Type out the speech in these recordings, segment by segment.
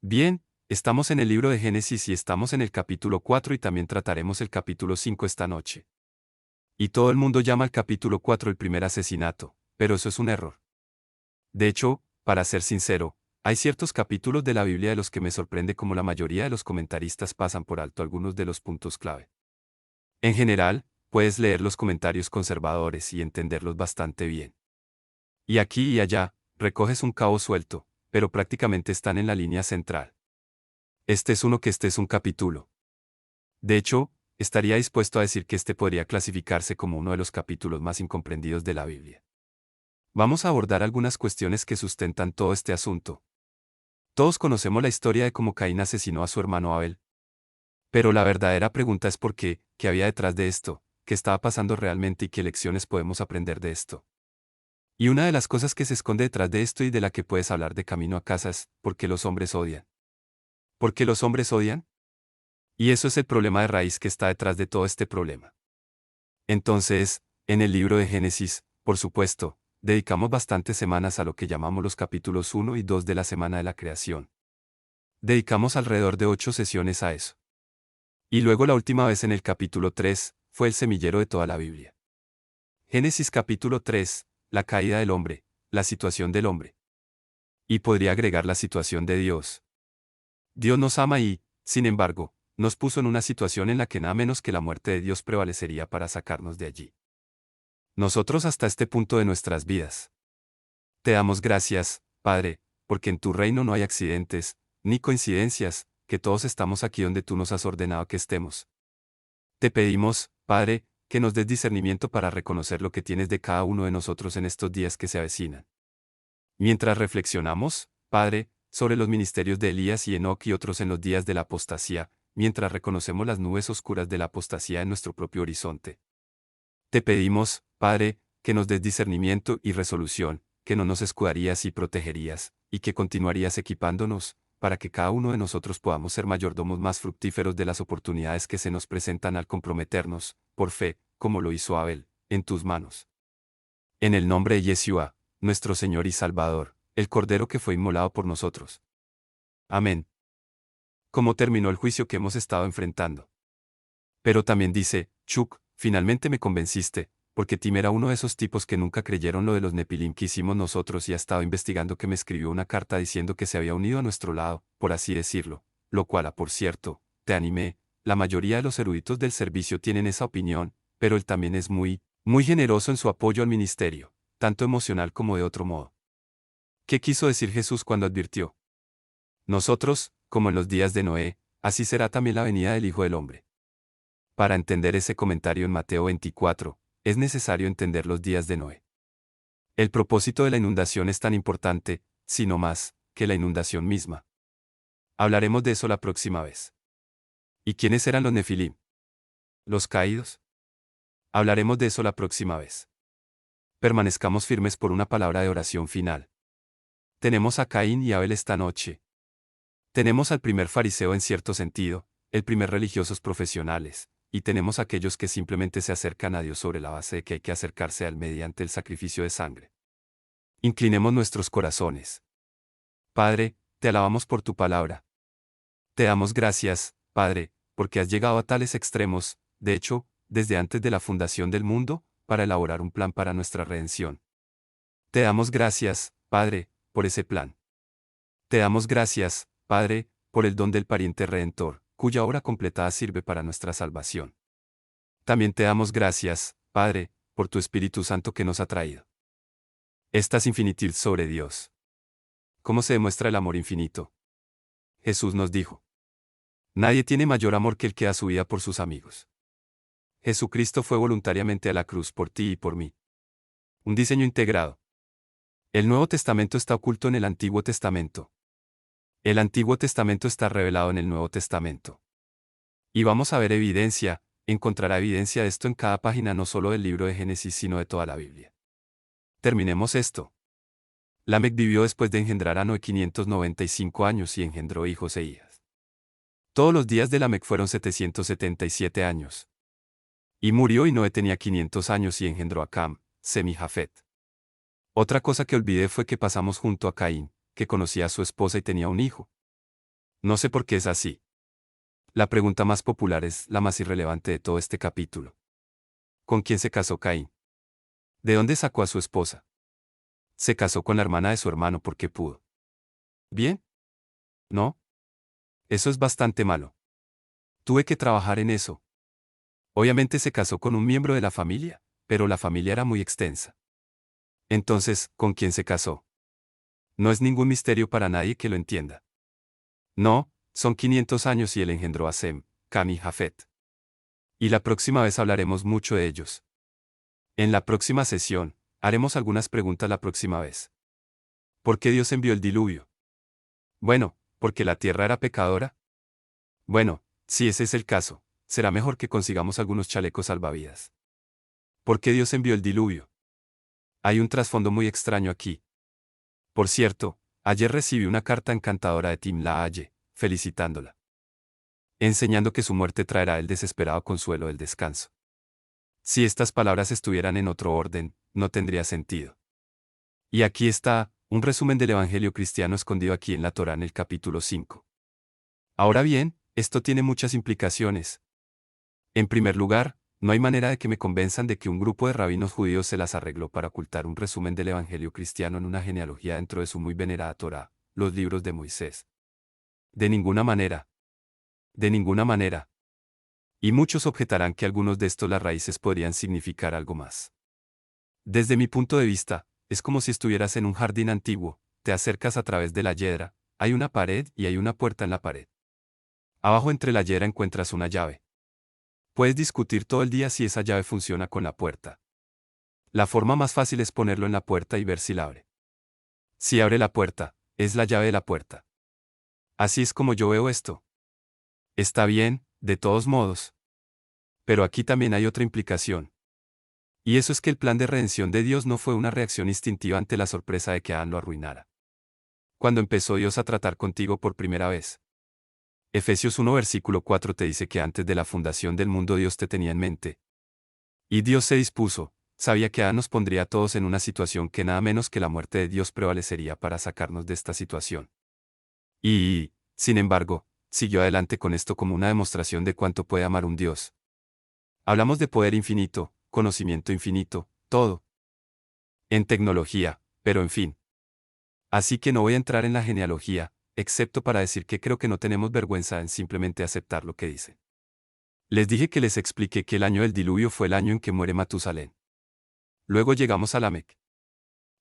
Bien, estamos en el libro de Génesis y estamos en el capítulo 4 y también trataremos el capítulo 5 esta noche. Y todo el mundo llama al capítulo 4 el primer asesinato, pero eso es un error. De hecho, para ser sincero, hay ciertos capítulos de la Biblia de los que me sorprende cómo la mayoría de los comentaristas pasan por alto algunos de los puntos clave. En general, puedes leer los comentarios conservadores y entenderlos bastante bien. Y aquí y allá, recoges un cabo suelto, pero prácticamente están en la línea central. Este es un capítulo. De hecho, estaría dispuesto a decir que este podría clasificarse como uno de los capítulos más incomprendidos de la Biblia. Vamos a abordar algunas cuestiones que sustentan todo este asunto. Todos conocemos la historia de cómo Caín asesinó a su hermano Abel. Pero la verdadera pregunta es por qué había detrás de esto, qué estaba pasando realmente y qué lecciones podemos aprender de esto. Y una de las cosas que se esconde detrás de esto y de la que puedes hablar de camino a casa es, ¿por qué los hombres odian? ¿Por qué los hombres odian? Y eso es el problema de raíz que está detrás de todo este problema. Entonces, en el libro de Génesis, por supuesto, dedicamos bastantes semanas a lo que llamamos los capítulos 1 y 2 de la semana de la creación. Dedicamos alrededor de 8 sesiones a eso. Y luego la última vez en el capítulo 3, fue el semillero de toda la Biblia. Génesis capítulo 3, la caída del hombre, la situación del hombre. Y podría agregar la situación de Dios. Dios nos ama y, sin embargo, nos puso en una situación en la que nada menos que la muerte de Dios prevalecería para sacarnos de allí. Nosotros hasta este punto de nuestras vidas. Te damos gracias, Padre, porque en tu reino no hay accidentes, ni coincidencias, que todos estamos aquí donde tú nos has ordenado que estemos. Te pedimos, Padre, que nos des discernimiento para reconocer lo que tienes de cada uno de nosotros en estos días que se avecinan. Mientras reflexionamos, Padre, sobre los ministerios de Elías y Enoc y otros en los días de la apostasía, mientras reconocemos las nubes oscuras de la apostasía en nuestro propio horizonte. Te pedimos, Padre, que nos des discernimiento y resolución, que no nos escudarías y protegerías, y que continuarías equipándonos, para que cada uno de nosotros podamos ser mayordomos más fructíferos de las oportunidades que se nos presentan al comprometernos, por fe, como lo hizo Abel, en tus manos. En el nombre de Yeshua, nuestro Señor y Salvador, el Cordero que fue inmolado por nosotros. Amén. ¿Cómo terminó el juicio que hemos estado enfrentando? Pero también dice, Chuck, finalmente me convenciste, porque Tim era uno de esos tipos que nunca creyeron lo de los Nepilim que hicimos nosotros y ha estado investigando que me escribió una carta diciendo que se había unido a nuestro lado, por así decirlo, lo cual, por cierto, te animé, la mayoría de los eruditos del servicio tienen esa opinión, pero él también es muy generoso en su apoyo al ministerio, tanto emocional como de otro modo. ¿Qué quiso decir Jesús cuando advirtió? Nosotros, como en los días de Noé, así será también la venida del Hijo del Hombre. Para entender ese comentario en Mateo 24, es necesario entender los días de Noé. El propósito de la inundación es tan importante, si no más, que la inundación misma. Hablaremos de eso la próxima vez. ¿Y quiénes eran los Nefilim? ¿Los caídos? Hablaremos de eso la próxima vez. Permanezcamos firmes por una palabra de oración final. Tenemos a Caín y Abel esta noche. Tenemos al primer fariseo en cierto sentido, el primer religiosos profesionales, y tenemos aquellos que simplemente se acercan a Dios sobre la base de que hay que acercarse a Él mediante el sacrificio de sangre. Inclinemos nuestros corazones. Padre, te alabamos por tu palabra. Te damos gracias, Padre, porque has llegado a tales extremos, de hecho, desde antes de la fundación del mundo, para elaborar un plan para nuestra redención. Te damos gracias, Padre, por ese plan. Te damos gracias, Padre, por el don del pariente redentor, cuya obra completada sirve para nuestra salvación. También te damos gracias, Padre, por tu Espíritu Santo que nos ha traído. Estas infinitud sobre Dios. ¿Cómo se demuestra el amor infinito? Jesús nos dijo: nadie tiene mayor amor que el que da su vida por sus amigos. Jesucristo fue voluntariamente a la cruz por ti y por mí. Un diseño integrado. El Nuevo Testamento está oculto en el Antiguo Testamento. El Antiguo Testamento está revelado en el Nuevo Testamento. Y vamos a ver encontrará evidencia de esto en cada página no solo del libro de Génesis sino de toda la Biblia. Terminemos esto. Lamec vivió después de engendrar a Noé 595 años y engendró hijos e hijas. Todos los días de Lamec fueron 777 años. Y murió y Noé tenía 500 años y engendró a Cam, Sem y Jafet. Otra cosa que olvidé fue que pasamos junto a Caín, que conocía a su esposa y tenía un hijo. No sé por qué es así. La pregunta más popular es la más irrelevante de todo este capítulo. ¿Con quién se casó Caín? ¿De dónde sacó a su esposa? Se casó con la hermana de su hermano porque pudo. ¿Bien? ¿No? Eso es bastante malo. Tuve que trabajar en eso. Obviamente se casó con un miembro de la familia, pero la familia era muy extensa. Entonces, ¿con quién se casó? No es ningún misterio para nadie que lo entienda. No, son 500 años y él engendró a Sem, Cam y Jafet. Y la próxima vez hablaremos mucho de ellos. En la próxima sesión, haremos algunas preguntas la próxima vez. ¿Por qué Dios envió el diluvio? Bueno, ¿porque la tierra era pecadora? Bueno, si ese es el caso, será mejor que consigamos algunos chalecos salvavidas. ¿Por qué Dios envió el diluvio? Hay un trasfondo muy extraño aquí. Por cierto, ayer recibí una carta encantadora de Tim LaHaye, felicitándola, enseñando que su muerte traerá el desesperado consuelo del descanso. Si estas palabras estuvieran en otro orden, no tendría sentido. Y aquí está, un resumen del Evangelio cristiano escondido aquí en la Torá en el capítulo 5. Ahora bien, esto tiene muchas implicaciones. En primer lugar, no hay manera de que me convenzan de que un grupo de rabinos judíos se las arregló para ocultar un resumen del Evangelio cristiano en una genealogía dentro de su muy venerada Torá, los libros de Moisés. De ninguna manera. De ninguna manera. Y muchos objetarán que algunos de estos las raíces podrían significar algo más. Desde mi punto de vista, es como si estuvieras en un jardín antiguo, te acercas a través de la yedra, hay una pared y hay una puerta en la pared. Abajo entre la yedra encuentras una llave. Puedes discutir todo el día si esa llave funciona con la puerta. La forma más fácil es ponerlo en la puerta y ver si la abre. Si abre la puerta, es la llave de la puerta. Así es como yo veo esto. Está bien, de todos modos. Pero aquí también hay otra implicación. Y eso es que el plan de redención de Dios no fue una reacción instintiva ante la sorpresa de que Adán lo arruinara. Cuando empezó Dios a tratar contigo por primera vez. Efesios 1 versículo 4 te dice que antes de la fundación del mundo Dios te tenía en mente. Y Dios se dispuso, sabía que Adán nos pondría a todos en una situación que nada menos que la muerte de Dios prevalecería para sacarnos de esta situación. Y, sin embargo, siguió adelante con esto como una demostración de cuánto puede amar un Dios. Hablamos de poder infinito, conocimiento infinito, todo. En tecnología, pero en fin. Así que no voy a entrar en la genealogía, excepto para decir que creo que no tenemos vergüenza en simplemente aceptar lo que dice. Les dije que les expliqué que el año del diluvio fue el año en que muere Matusalén. Luego llegamos a Lamec.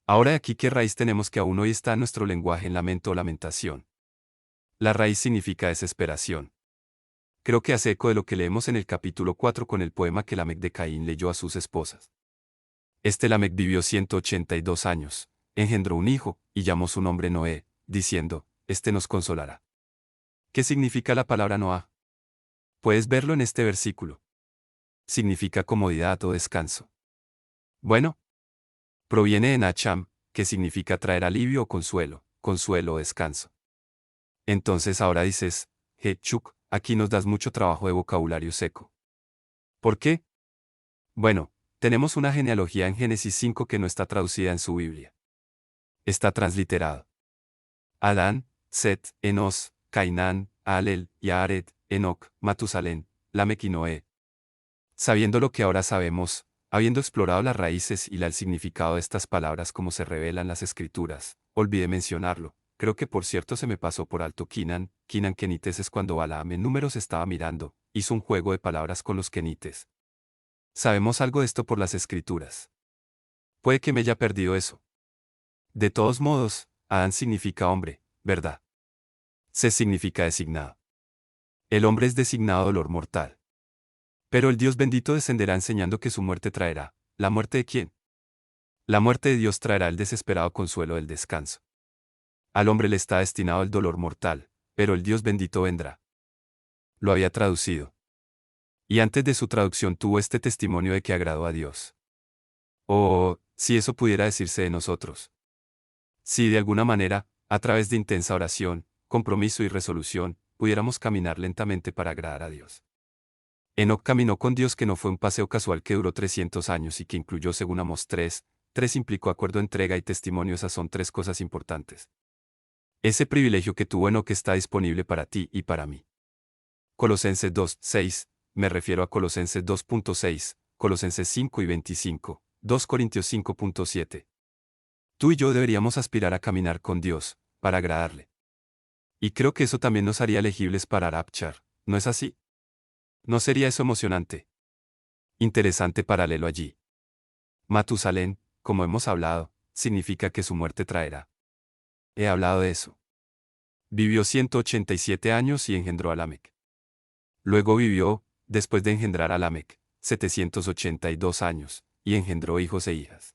Ahora de aquí qué raíz tenemos que aún hoy está en nuestro lenguaje en lamento o lamentación. La raíz significa desesperación. Creo que hace eco de lo que leemos en el capítulo 4 con el poema que Lamec de Caín leyó a sus esposas. Este Lamec vivió 182 años, engendró un hijo, y llamó su nombre Noé, diciendo, este nos consolará. ¿Qué significa la palabra Noah? Puedes verlo en este versículo. Significa comodidad o descanso. Bueno, proviene de Nacham, que significa traer alivio o consuelo, consuelo o descanso. Entonces ahora dices, Chuk, aquí nos das mucho trabajo de vocabulario seco. ¿Por qué? Bueno, tenemos una genealogía en Génesis 5 que no está traducida en su Biblia. Está transliterado. Adán, Set, Enos, Cainán, Alel, Yared, Enoc, Matusalén, Lamec y Noé. Sabiendo lo que ahora sabemos, habiendo explorado las raíces y el significado de estas palabras como se revelan las escrituras, olvidé mencionarlo, creo que por cierto se me pasó por alto Kinan Kenites es cuando Balaam en números estaba mirando, hizo un juego de palabras con los Kenites. Sabemos algo de esto por las escrituras. Puede que me haya perdido eso. De todos modos, Adán significa hombre, ¿verdad? Se significa designado. El hombre es designado dolor mortal. Pero el Dios bendito descenderá enseñando que su muerte traerá. ¿La muerte de quién? La muerte de Dios traerá el desesperado consuelo del descanso. Al hombre le está destinado el dolor mortal, pero el Dios bendito vendrá. Lo había traducido. Y antes de su traducción tuvo este testimonio de que agradó a Dios. Oh, si eso pudiera decirse de nosotros. Si de alguna manera, a través de intensa oración, compromiso y resolución, pudiéramos caminar lentamente para agradar a Dios. Enoc caminó con Dios que no fue un paseo casual que duró 300 años y que incluyó según Amós 3, implicó acuerdo, entrega y testimonio. Esas son tres cosas importantes. Ese privilegio que tuvo Enoc está disponible para ti y para mí. Colosenses 2:6, me refiero a Colosenses 2:6, Colosenses 5 y 25, 2 Corintios 5:7. Tú y yo deberíamos aspirar a caminar con Dios, para agradarle. Y creo que eso también nos haría elegibles para Rapture, ¿no es así? ¿No sería eso emocionante? Interesante paralelo allí. Matusalén, como hemos hablado, significa que su muerte traerá. He hablado de eso. Vivió 187 años y engendró a Lamec. Luego vivió, después de engendrar a Lamec, 782 años, y engendró hijos e hijas.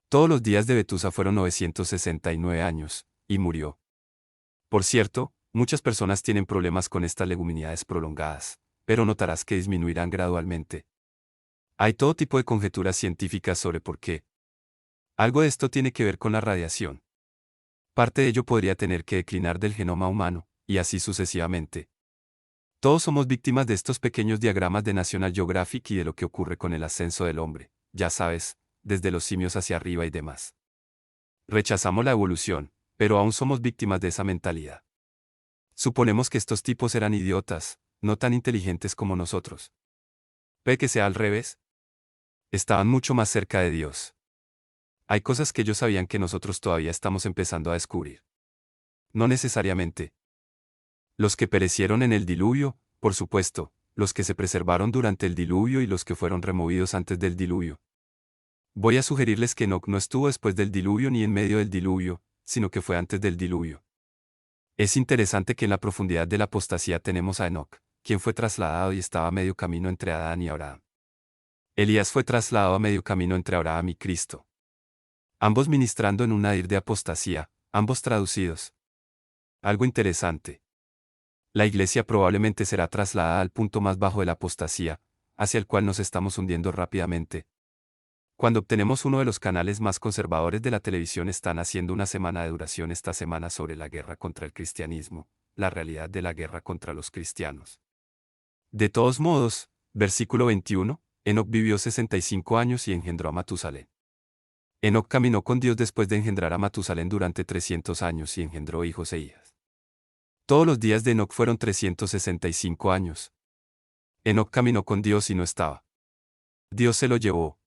Todos los días de Betusa fueron 969 años, y murió. Por cierto, muchas personas tienen problemas con estas leguminidades prolongadas, pero notarás que disminuirán gradualmente. Hay todo tipo de conjeturas científicas sobre por qué. Algo de esto tiene que ver con la radiación. Parte de ello podría tener que declinar del genoma humano, y así sucesivamente. Todos somos víctimas de estos pequeños diagramas de National Geographic y de lo que ocurre con el ascenso del hombre, ya sabes, desde los simios hacia arriba y demás. Rechazamos la evolución, pero aún somos víctimas de esa mentalidad. Suponemos que estos tipos eran idiotas, no tan inteligentes como nosotros. ¿Puede que sea al revés? Estaban mucho más cerca de Dios. Hay cosas que ellos sabían que nosotros todavía estamos empezando a descubrir. No necesariamente. Los que perecieron en el diluvio, por supuesto, los que se preservaron durante el diluvio y los que fueron removidos antes del diluvio. Voy a sugerirles que Enoc no estuvo después del diluvio ni en medio del diluvio, sino que fue antes del diluvio. Es interesante que en la profundidad de la apostasía tenemos a Enoc, quien fue trasladado y estaba a medio camino entre Adán y Abraham. Elías fue trasladado a medio camino entre Abraham y Cristo. Ambos ministrando en un nadir de apostasía, ambos traducidos. Algo interesante. La iglesia probablemente será trasladada al punto más bajo de la apostasía, hacia el cual nos estamos hundiendo rápidamente. Cuando obtenemos uno de los canales más conservadores de la televisión están haciendo una semana de duración esta semana sobre la guerra contra el cristianismo, la realidad de la guerra contra los cristianos. De todos modos, versículo 21, Enoc vivió 65 años y engendró a Matusalén. Enoc caminó con Dios después de engendrar a Matusalén durante 300 años y engendró hijos e hijas. Todos los días de Enoc fueron 365 años. Enoc caminó con Dios y no estaba. Dios se lo llevó.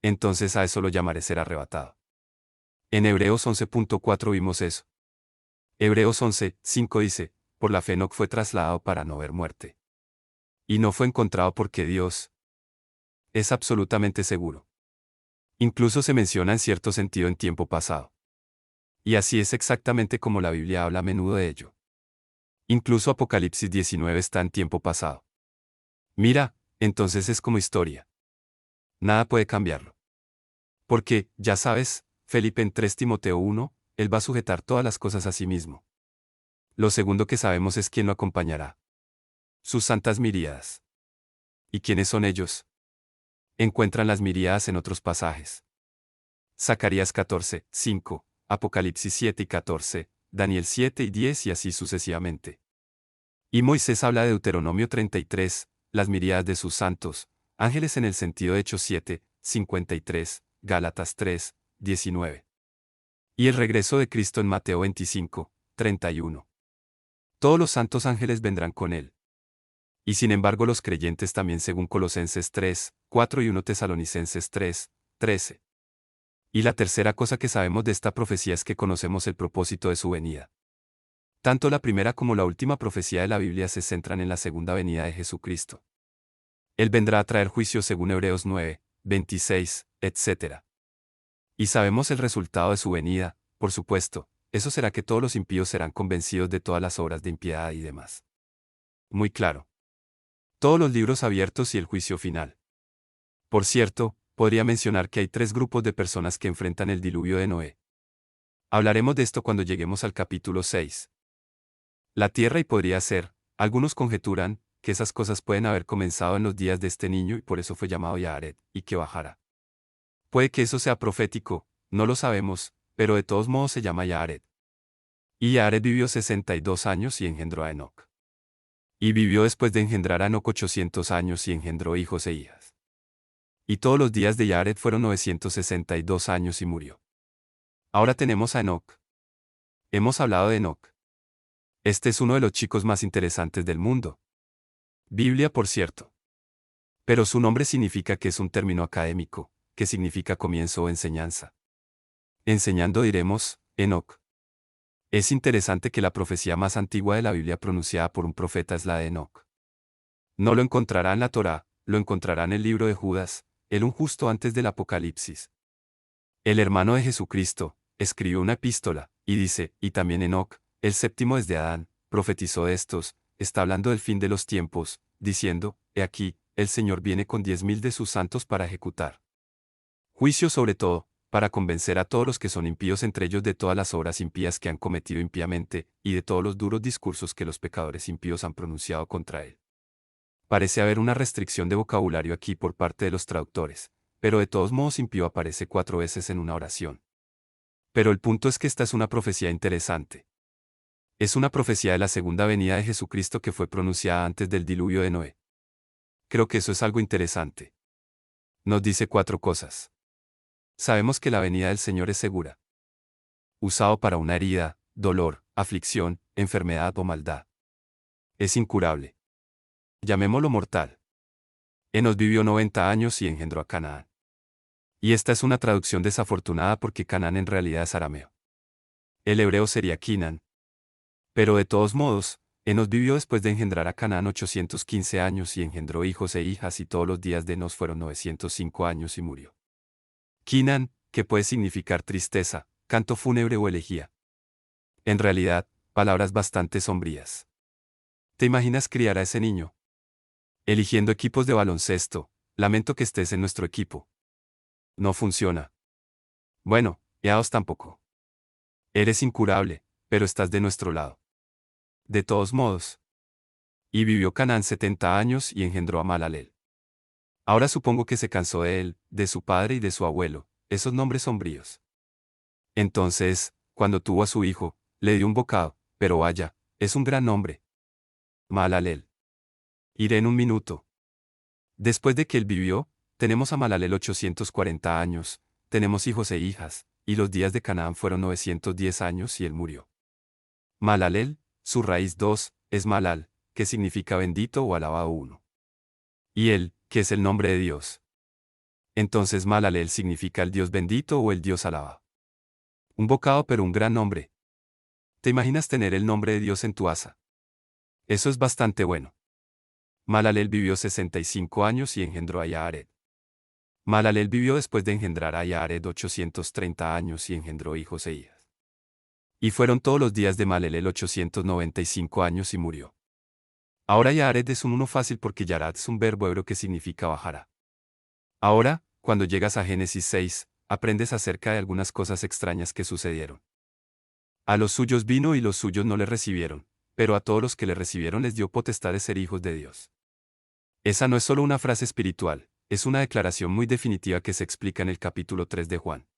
Entonces a eso lo llamaré ser arrebatado. En Hebreos 11.4 vimos eso. Hebreos 11.5 dice, por la fe Enoc fue trasladado para no ver muerte. Y no fue encontrado porque Dios es absolutamente seguro. Incluso se menciona en cierto sentido en tiempo pasado. Y así es exactamente como la Biblia habla a menudo de ello. Incluso Apocalipsis 19 está en tiempo pasado. Mira, entonces es como historia. Nada puede cambiarlo. Porque, ya sabes, Felipe en 3 Timoteo 1, él va a sujetar todas las cosas a sí mismo. Lo segundo que sabemos es quién lo acompañará. Sus santas miríadas. ¿Y quiénes son ellos? Encuentran las miríadas en otros pasajes. Zacarías 14, 5, Apocalipsis 7 y 14, Daniel 7 y 10 y así sucesivamente. Y Moisés habla de Deuteronomio 33, las miríadas de sus santos, ángeles en el sentido de Hechos 7, 53, Gálatas 3, 19. Y el regreso de Cristo en Mateo 25, 31. Todos los santos ángeles vendrán con él. Y sin embargo los creyentes también según Colosenses 3, 4 y 1 Tesalonicenses 3, 13. Y la tercera cosa que sabemos de esta profecía es que conocemos el propósito de su venida. Tanto la primera como la última profecía de la Biblia se centran en la segunda venida de Jesucristo. Él vendrá a traer juicio según Hebreos 9, 26, etc. Y sabemos el resultado de su venida, por supuesto, eso será que todos los impíos serán convencidos de todas las obras de impiedad y demás. Muy claro. Todos los libros abiertos y el juicio final. Por cierto, podría mencionar que hay 3 grupos de personas que enfrentan el diluvio de Noé. Hablaremos de esto cuando lleguemos al capítulo 6. La tierra y podría ser, algunos conjeturan, que esas cosas pueden haber comenzado en los días de este niño y por eso fue llamado Yared, y que bajará. Puede que eso sea profético, no lo sabemos, pero de todos modos se llama Yared. Y Yared vivió 62 años y engendró a Enoc. Y vivió después de engendrar a Enoc 800 años y engendró hijos e hijas. Y todos los días de Yared fueron 962 años y murió. Ahora tenemos a Enoc. Hemos hablado de Enoc. Este es uno de los chicos más interesantes del mundo. Biblia, por cierto. Pero su nombre significa que es un término académico, que significa comienzo o enseñanza. Enseñando diremos, Enoc. Es interesante que la profecía más antigua de la Biblia pronunciada por un profeta es la de Enoc. No lo encontrará en la Torá, lo encontrará en el libro de Judas, un justo antes del Apocalipsis. El hermano de Jesucristo escribió una epístola, y dice, y también Enoc, el séptimo desde Adán, profetizó de estos, está hablando del fin de los tiempos, diciendo, he aquí, el Señor viene con 10.000 de sus santos para ejecutar juicio sobre todo, para convencer a todos los que son impíos entre ellos de todas las obras impías que han cometido impíamente, y de todos los duros discursos que los pecadores impíos han pronunciado contra él. Parece haber una restricción de vocabulario aquí por parte de los traductores, pero de todos modos impío aparece 4 veces en una oración. Pero el punto es que esta es una profecía interesante. Es una profecía de la segunda venida de Jesucristo que fue pronunciada antes del diluvio de Noé. Creo que eso es algo interesante. Nos dice 4 cosas. Sabemos que la venida del Señor es segura. Usado para una herida, dolor, aflicción, enfermedad o maldad. Es incurable. Llamémoslo mortal. Enos vivió 90 años y engendró a Canaán. Y esta es una traducción desafortunada porque Canaán en realidad es arameo. El hebreo sería Kinan. Pero de todos modos, Enos vivió después de engendrar a Canaán 815 años y engendró hijos e hijas y todos los días de Enos fueron 905 años y murió. Kinan, que puede significar tristeza, canto fúnebre o elegía. En realidad, palabras bastante sombrías. ¿Te imaginas criar a ese niño? Eligiendo equipos de baloncesto, lamento que estés en nuestro equipo. No funciona. Bueno, Eaos tampoco. Eres incurable, pero estás de nuestro lado. De todos modos. Y vivió Canaán 70 años y engendró a Malaleel. Ahora supongo que se cansó de él, de su padre y de su abuelo, esos nombres sombríos. Entonces, cuando tuvo a su hijo, le dio un bocado, pero vaya, es un gran nombre. Malaleel. Iré en un minuto. Después de que él vivió, tenemos a Malaleel 840 años, tenemos hijos e hijas, y los días de Canaán fueron 910 años y él murió. Malaleel, su raíz 2, es Malal, que significa bendito o alabado uno. Y él, que es el nombre de Dios. Entonces Malaleel significa el Dios bendito o el Dios alabado. Un bocado pero un gran nombre. ¿Te imaginas tener el nombre de Dios en tu asa? Eso es bastante bueno. Malaleel vivió 65 años y engendró a Yahared. Malaleel vivió después de engendrar a Yahared 830 años y engendró hijos e hijas. Y fueron todos los días de Malaleel 895 años y murió. Ahora Yahared es un uno fácil porque Yarad es un verbo hebreo que significa bajará. Ahora, cuando llegas a Génesis 6, aprendes acerca de algunas cosas extrañas que sucedieron. A los suyos vino y los suyos no le recibieron, pero a todos los que le recibieron les dio potestad de ser hijos de Dios. Esa no es solo una frase espiritual, es una declaración muy definitiva que se explica en el capítulo 3 de Juan.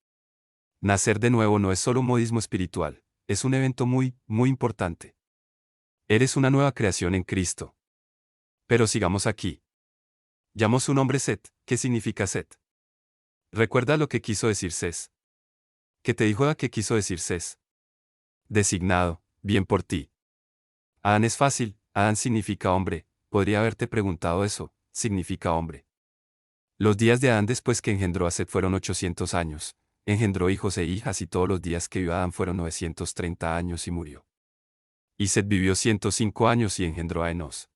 Nacer de nuevo no es solo un modismo espiritual, es un evento muy, muy importante. Eres una nueva creación en Cristo. Pero sigamos aquí. Llamó su nombre Set. ¿Qué significa Set? ¿Recuerda lo que quiso decir Ses? ¿Qué te dijo a qué quiso decir Ses? Designado, bien por ti. Adán es fácil, Adán significa hombre, podría haberte preguntado eso, significa hombre. Los días de Adán después que engendró a Set fueron 800 años, engendró hijos e hijas y todos los días que vivió Adán fueron 930 años y murió. Y Set vivió 105 años y engendró a Enos.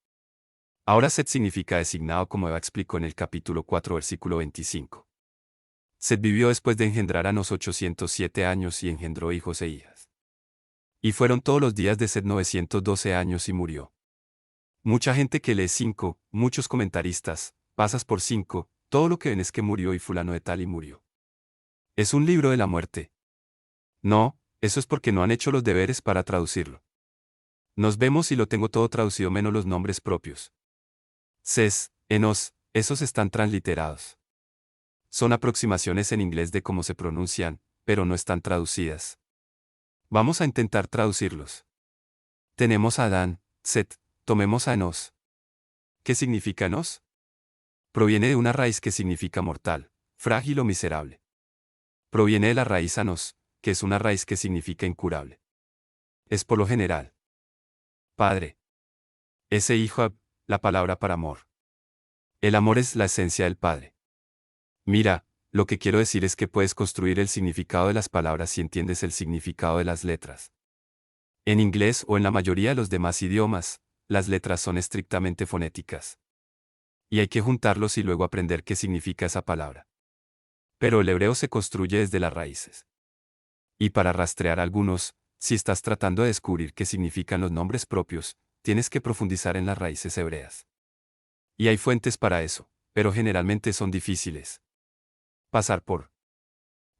Ahora Set significa designado como Eva explicó en el capítulo 4 versículo 25. Set vivió después de engendrar a Enos 807 años y engendró hijos e hijas. Y fueron todos los días de Set 912 años y murió. Mucha gente que lee 5, muchos comentaristas, pasas por 5, todo lo que ven es que murió y fulano de tal y murió. Es un libro de la muerte. No, eso es porque no han hecho los deberes para traducirlo. Nos vemos y lo tengo todo traducido menos los nombres propios. Ses, Enos, esos están transliterados. Son aproximaciones en inglés de cómo se pronuncian, pero no están traducidas. Vamos a intentar traducirlos. Tenemos a Adán, Set, tomemos a Enos. ¿Qué significa Enos? Proviene de una raíz que significa mortal, frágil o miserable. Proviene de la raíz Anos, que es una raíz que significa incurable. Es por lo general. Padre. Ese hijo, la palabra para amor. El amor es la esencia del Padre. Mira, lo que quiero decir es que puedes construir el significado de las palabras si entiendes el significado de las letras. En inglés o en la mayoría de los demás idiomas, las letras son estrictamente fonéticas. Y hay que juntarlos y luego aprender qué significa esa palabra. Pero el hebreo se construye desde las raíces. Y para rastrear algunos, si estás tratando de descubrir qué significan los nombres propios, tienes que profundizar en las raíces hebreas. Y hay fuentes para eso, pero generalmente son difíciles. Pasar por.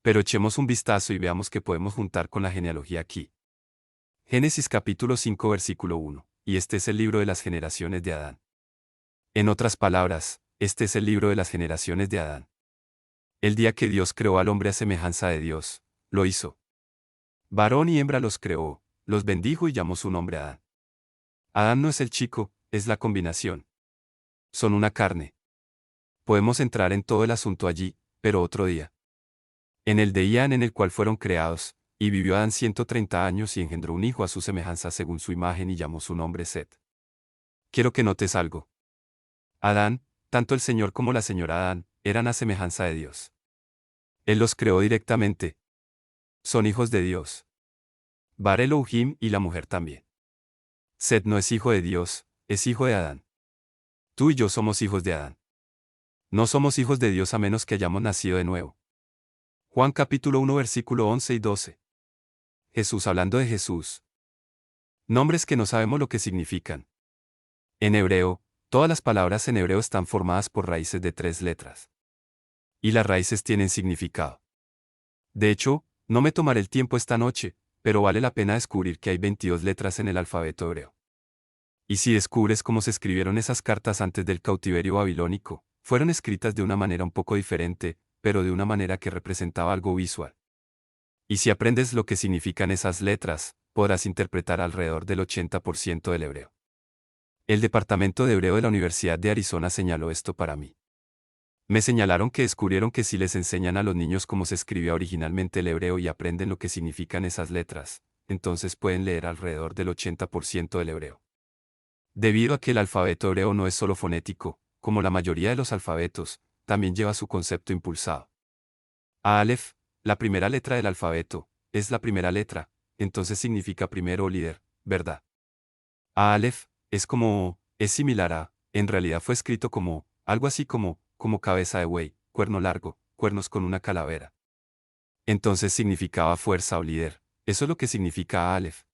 Pero echemos un vistazo y veamos qué podemos juntar con la genealogía aquí. Génesis capítulo 5 versículo 1, y este es el libro de las generaciones de Adán. En otras palabras, este es el libro de las generaciones de Adán. El día que Dios creó al hombre a semejanza de Dios, lo hizo. Varón y hembra los creó, los bendijo y llamó su nombre Adán. Adán no es el chico, es la combinación. Son una carne. Podemos entrar en todo el asunto allí, pero otro día. En el de Ian en el cual fueron creados, y vivió Adán 130 años y engendró un hijo a su semejanza según su imagen y llamó su nombre Set. Quiero que notes algo. Adán, tanto el Señor como la señora Adán, eran a semejanza de Dios. Él los creó directamente. Son hijos de Dios. Bar Elohim y la mujer también. Set no es hijo de Dios, es hijo de Adán. Tú y yo somos hijos de Adán. No somos hijos de Dios a menos que hayamos nacido de nuevo. Juan capítulo 1 versículo 11 y 12. Jesús hablando de Jesús. Nombres que no sabemos lo que significan. En hebreo, todas las palabras en hebreo están formadas por raíces de 3 letras. Y las raíces tienen significado. De hecho, no me tomaré el tiempo esta noche, pero vale la pena descubrir que hay 22 letras en el alfabeto hebreo. Y si descubres cómo se escribieron esas cartas antes del cautiverio babilónico, fueron escritas de una manera un poco diferente, pero de una manera que representaba algo visual. Y si aprendes lo que significan esas letras, podrás interpretar alrededor del 80% del hebreo. El departamento de hebreo de la Universidad de Arizona señaló esto para mí. Me señalaron que descubrieron que si les enseñan a los niños cómo se escribía originalmente el hebreo y aprenden lo que significan esas letras, entonces pueden leer alrededor del 80% del hebreo. Debido a que el alfabeto hebreo no es solo fonético, como la mayoría de los alfabetos, también lleva su concepto impulsado. Aleph, la primera letra del alfabeto, es la primera letra, entonces significa primero o líder, ¿verdad? Aleph, es similar a, en realidad fue escrito como, algo así como cabeza de buey, cuerno largo, cuernos con una calavera. Entonces significaba fuerza o líder, eso es lo que significa Aleph.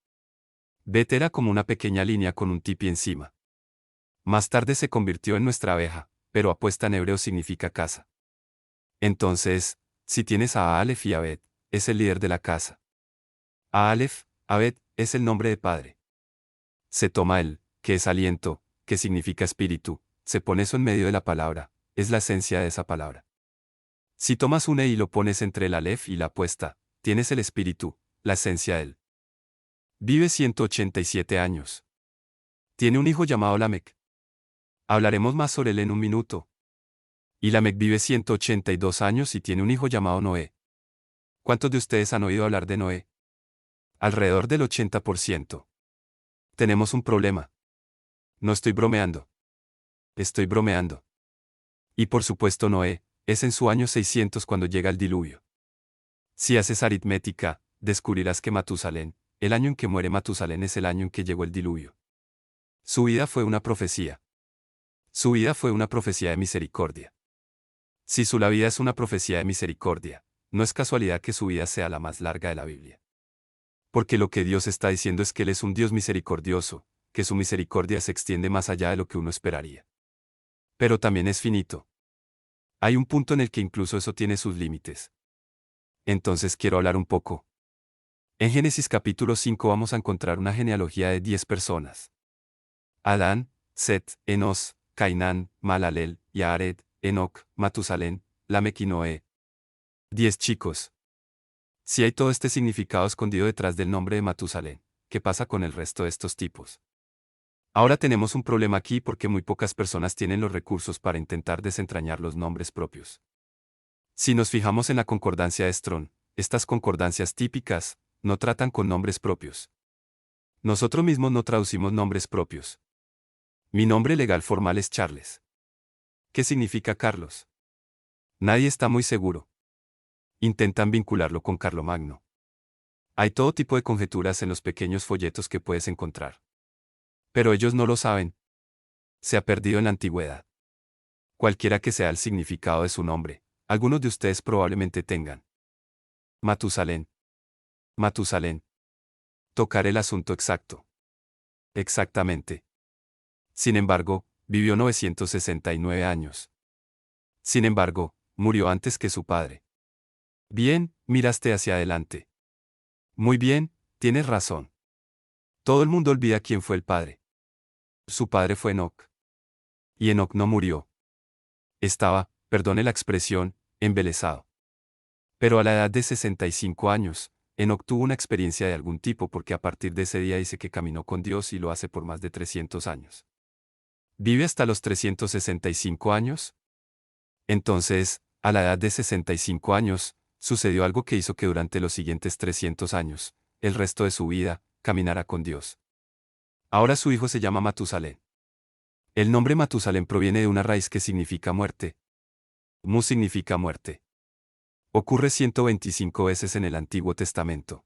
Bet era como una pequeña línea con un tipi encima. Más tarde se convirtió en nuestra abeja, pero apuesta en hebreo significa casa. Entonces, si tienes a Aleph y a Bet, es el líder de la casa. Aleph, Bet, es el nombre de padre. Se toma el, que es aliento, que significa espíritu, se pone eso en medio de la palabra, es la esencia de esa palabra. Si tomas un y lo pones entre el Aleph y la apuesta, tienes el espíritu, la esencia de él. Vive 187 años. Tiene un hijo llamado Lamec. Hablaremos más sobre él en un minuto. Y Lamec vive 182 años y tiene un hijo llamado Noé. ¿Cuántos de ustedes han oído hablar de Noé? Alrededor del 80%. Tenemos un problema. No estoy bromeando. Estoy bromeando. Y por supuesto Noé, es en su año 600 cuando llega el diluvio. Si haces aritmética, descubrirás que Matusalén, el año en que muere Matusalén es el año en que llegó el diluvio. Su vida fue una profecía. Su vida fue una profecía de misericordia. Si la vida es una profecía de misericordia, no es casualidad que su vida sea la más larga de la Biblia. Porque lo que Dios está diciendo es que Él es un Dios misericordioso, que su misericordia se extiende más allá de lo que uno esperaría. Pero también es finito. Hay un punto en el que incluso eso tiene sus límites. Entonces quiero hablar un poco. En Génesis capítulo 5 vamos a encontrar una genealogía de 10 personas. Adán, Set, Enos, Cainán, Malalel, Yared, Enoc, Matusalén, Lamec y Noé. 10 chicos. Si hay todo este significado escondido detrás del nombre de Matusalén, ¿qué pasa con el resto de estos tipos? Ahora tenemos un problema aquí porque muy pocas personas tienen los recursos para intentar desentrañar los nombres propios. Si nos fijamos en la concordancia de Strong, estas concordancias típicas, no tratan con nombres propios. Nosotros mismos no traducimos nombres propios. Mi nombre legal formal es Charles. ¿Qué significa Carlos? Nadie está muy seguro. Intentan vincularlo con Carlomagno. Hay todo tipo de conjeturas en los pequeños folletos que puedes encontrar. Pero ellos no lo saben. Se ha perdido en la antigüedad. Cualquiera que sea el significado de su nombre, algunos de ustedes probablemente tengan. Matusalén. Matusalén. Tocar el asunto exacto. Exactamente. Sin embargo, vivió 969 años. Sin embargo, murió antes que su padre. Bien, miraste hacia adelante. Muy bien, tienes razón. Todo el mundo olvida quién fue el padre. Su padre fue Enoc. Y Enoc no murió. Estaba, perdone la expresión, embelesado. Pero a la edad de 65 años, Enoc tuvo una experiencia de algún tipo porque a partir de ese día dice que caminó con Dios y lo hace por más de 300 años. ¿Vive hasta los 365 años? Entonces, a la edad de 65 años, sucedió algo que hizo que durante los siguientes 300 años, el resto de su vida, caminara con Dios. Ahora su hijo se llama Matusalén. El nombre Matusalén proviene de una raíz que significa muerte. Mu significa muerte. Ocurre 125 veces en el Antiguo Testamento.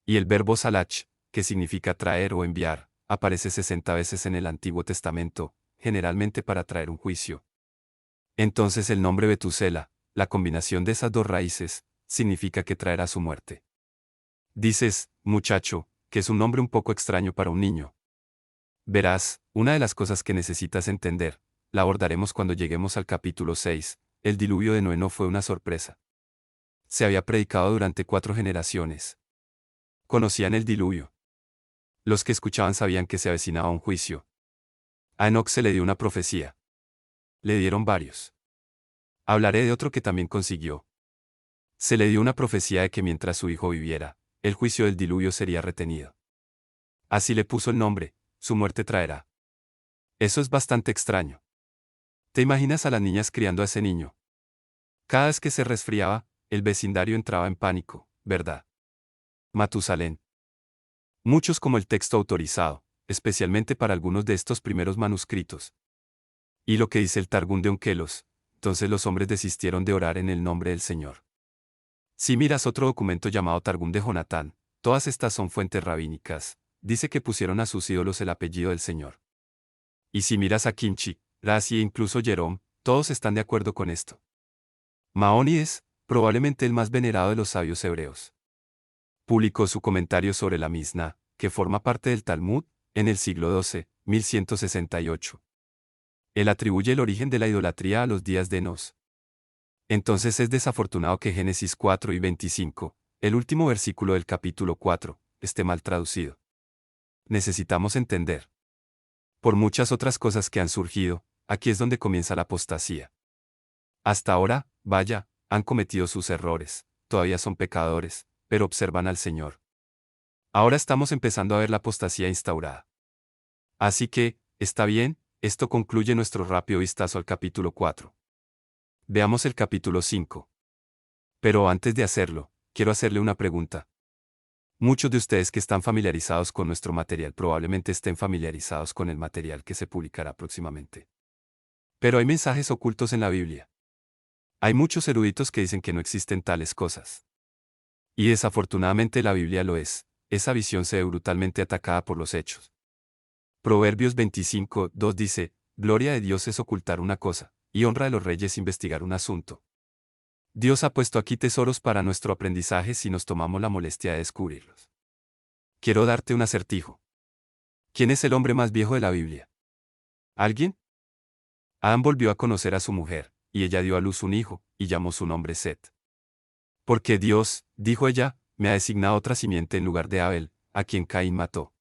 Y el verbo salach, que significa traer o enviar, aparece 60 veces en el Antiguo Testamento, generalmente para traer un juicio. Entonces el nombre Betusela, la combinación de esas dos raíces, significa que traerá su muerte. Dices, muchacho, que es un nombre un poco extraño para un niño. Verás, una de las cosas que necesitas entender, la abordaremos cuando lleguemos al capítulo 6, el diluvio de Noé no fue una sorpresa. Se había predicado durante 4 generaciones. Conocían el diluvio. Los que escuchaban sabían que se avecinaba un juicio. A Enoc se le dio una profecía. Le dieron varios. Hablaré de otro que también consiguió. Se le dio una profecía de que mientras su hijo viviera, el juicio del diluvio sería retenido. Así le puso el nombre, su muerte traerá. Eso es bastante extraño. ¿Te imaginas a las niñas criando a ese niño? Cada vez que se resfriaba, el vecindario entraba en pánico, ¿verdad? Matusalén. Muchos como el texto autorizado, especialmente para algunos de estos primeros manuscritos. Y lo que dice el Targum de Onkelos, entonces los hombres desistieron de orar en el nombre del Señor. Si miras otro documento llamado Targum de Jonatán, todas estas son fuentes rabínicas, dice que pusieron a sus ídolos el apellido del Señor. Y si miras a Kimchi, Rashi e incluso Jerome, todos están de acuerdo con esto. Maónides, probablemente el más venerado de los sabios hebreos, publicó su comentario sobre la Misna, que forma parte del Talmud, en el siglo XII, 1168. Él atribuye el origen de la idolatría a los días de Enos. Entonces es desafortunado que Génesis 4 y 25, el último versículo del capítulo 4, esté mal traducido. Necesitamos entender. Por muchas otras cosas que han surgido, aquí es donde comienza la apostasía. Hasta ahora, vaya, han cometido sus errores, todavía son pecadores, pero observan al Señor. Ahora estamos empezando a ver la apostasía instaurada. Así que, está bien, esto concluye nuestro rápido vistazo al capítulo 4. Veamos el capítulo 5. Pero antes de hacerlo, quiero hacerle una pregunta. Muchos de ustedes que están familiarizados con nuestro material probablemente estén familiarizados con el material que se publicará próximamente. Pero hay mensajes ocultos en la Biblia. Hay muchos eruditos que dicen que no existen tales cosas. Y desafortunadamente la Biblia lo es. Esa visión se ve brutalmente atacada por los hechos. Proverbios 25:2 dice, Gloria de Dios es ocultar una cosa, y honra de los reyes investigar un asunto. Dios ha puesto aquí tesoros para nuestro aprendizaje si nos tomamos la molestia de descubrirlos. Quiero darte un acertijo. ¿Quién es el hombre más viejo de la Biblia? ¿Alguien? Adán volvió a conocer a su mujer, y ella dio a luz un hijo, y llamó su nombre Set. Porque Dios, dijo ella, me ha designado otra simiente en lugar de Abel, a quien Caín mató.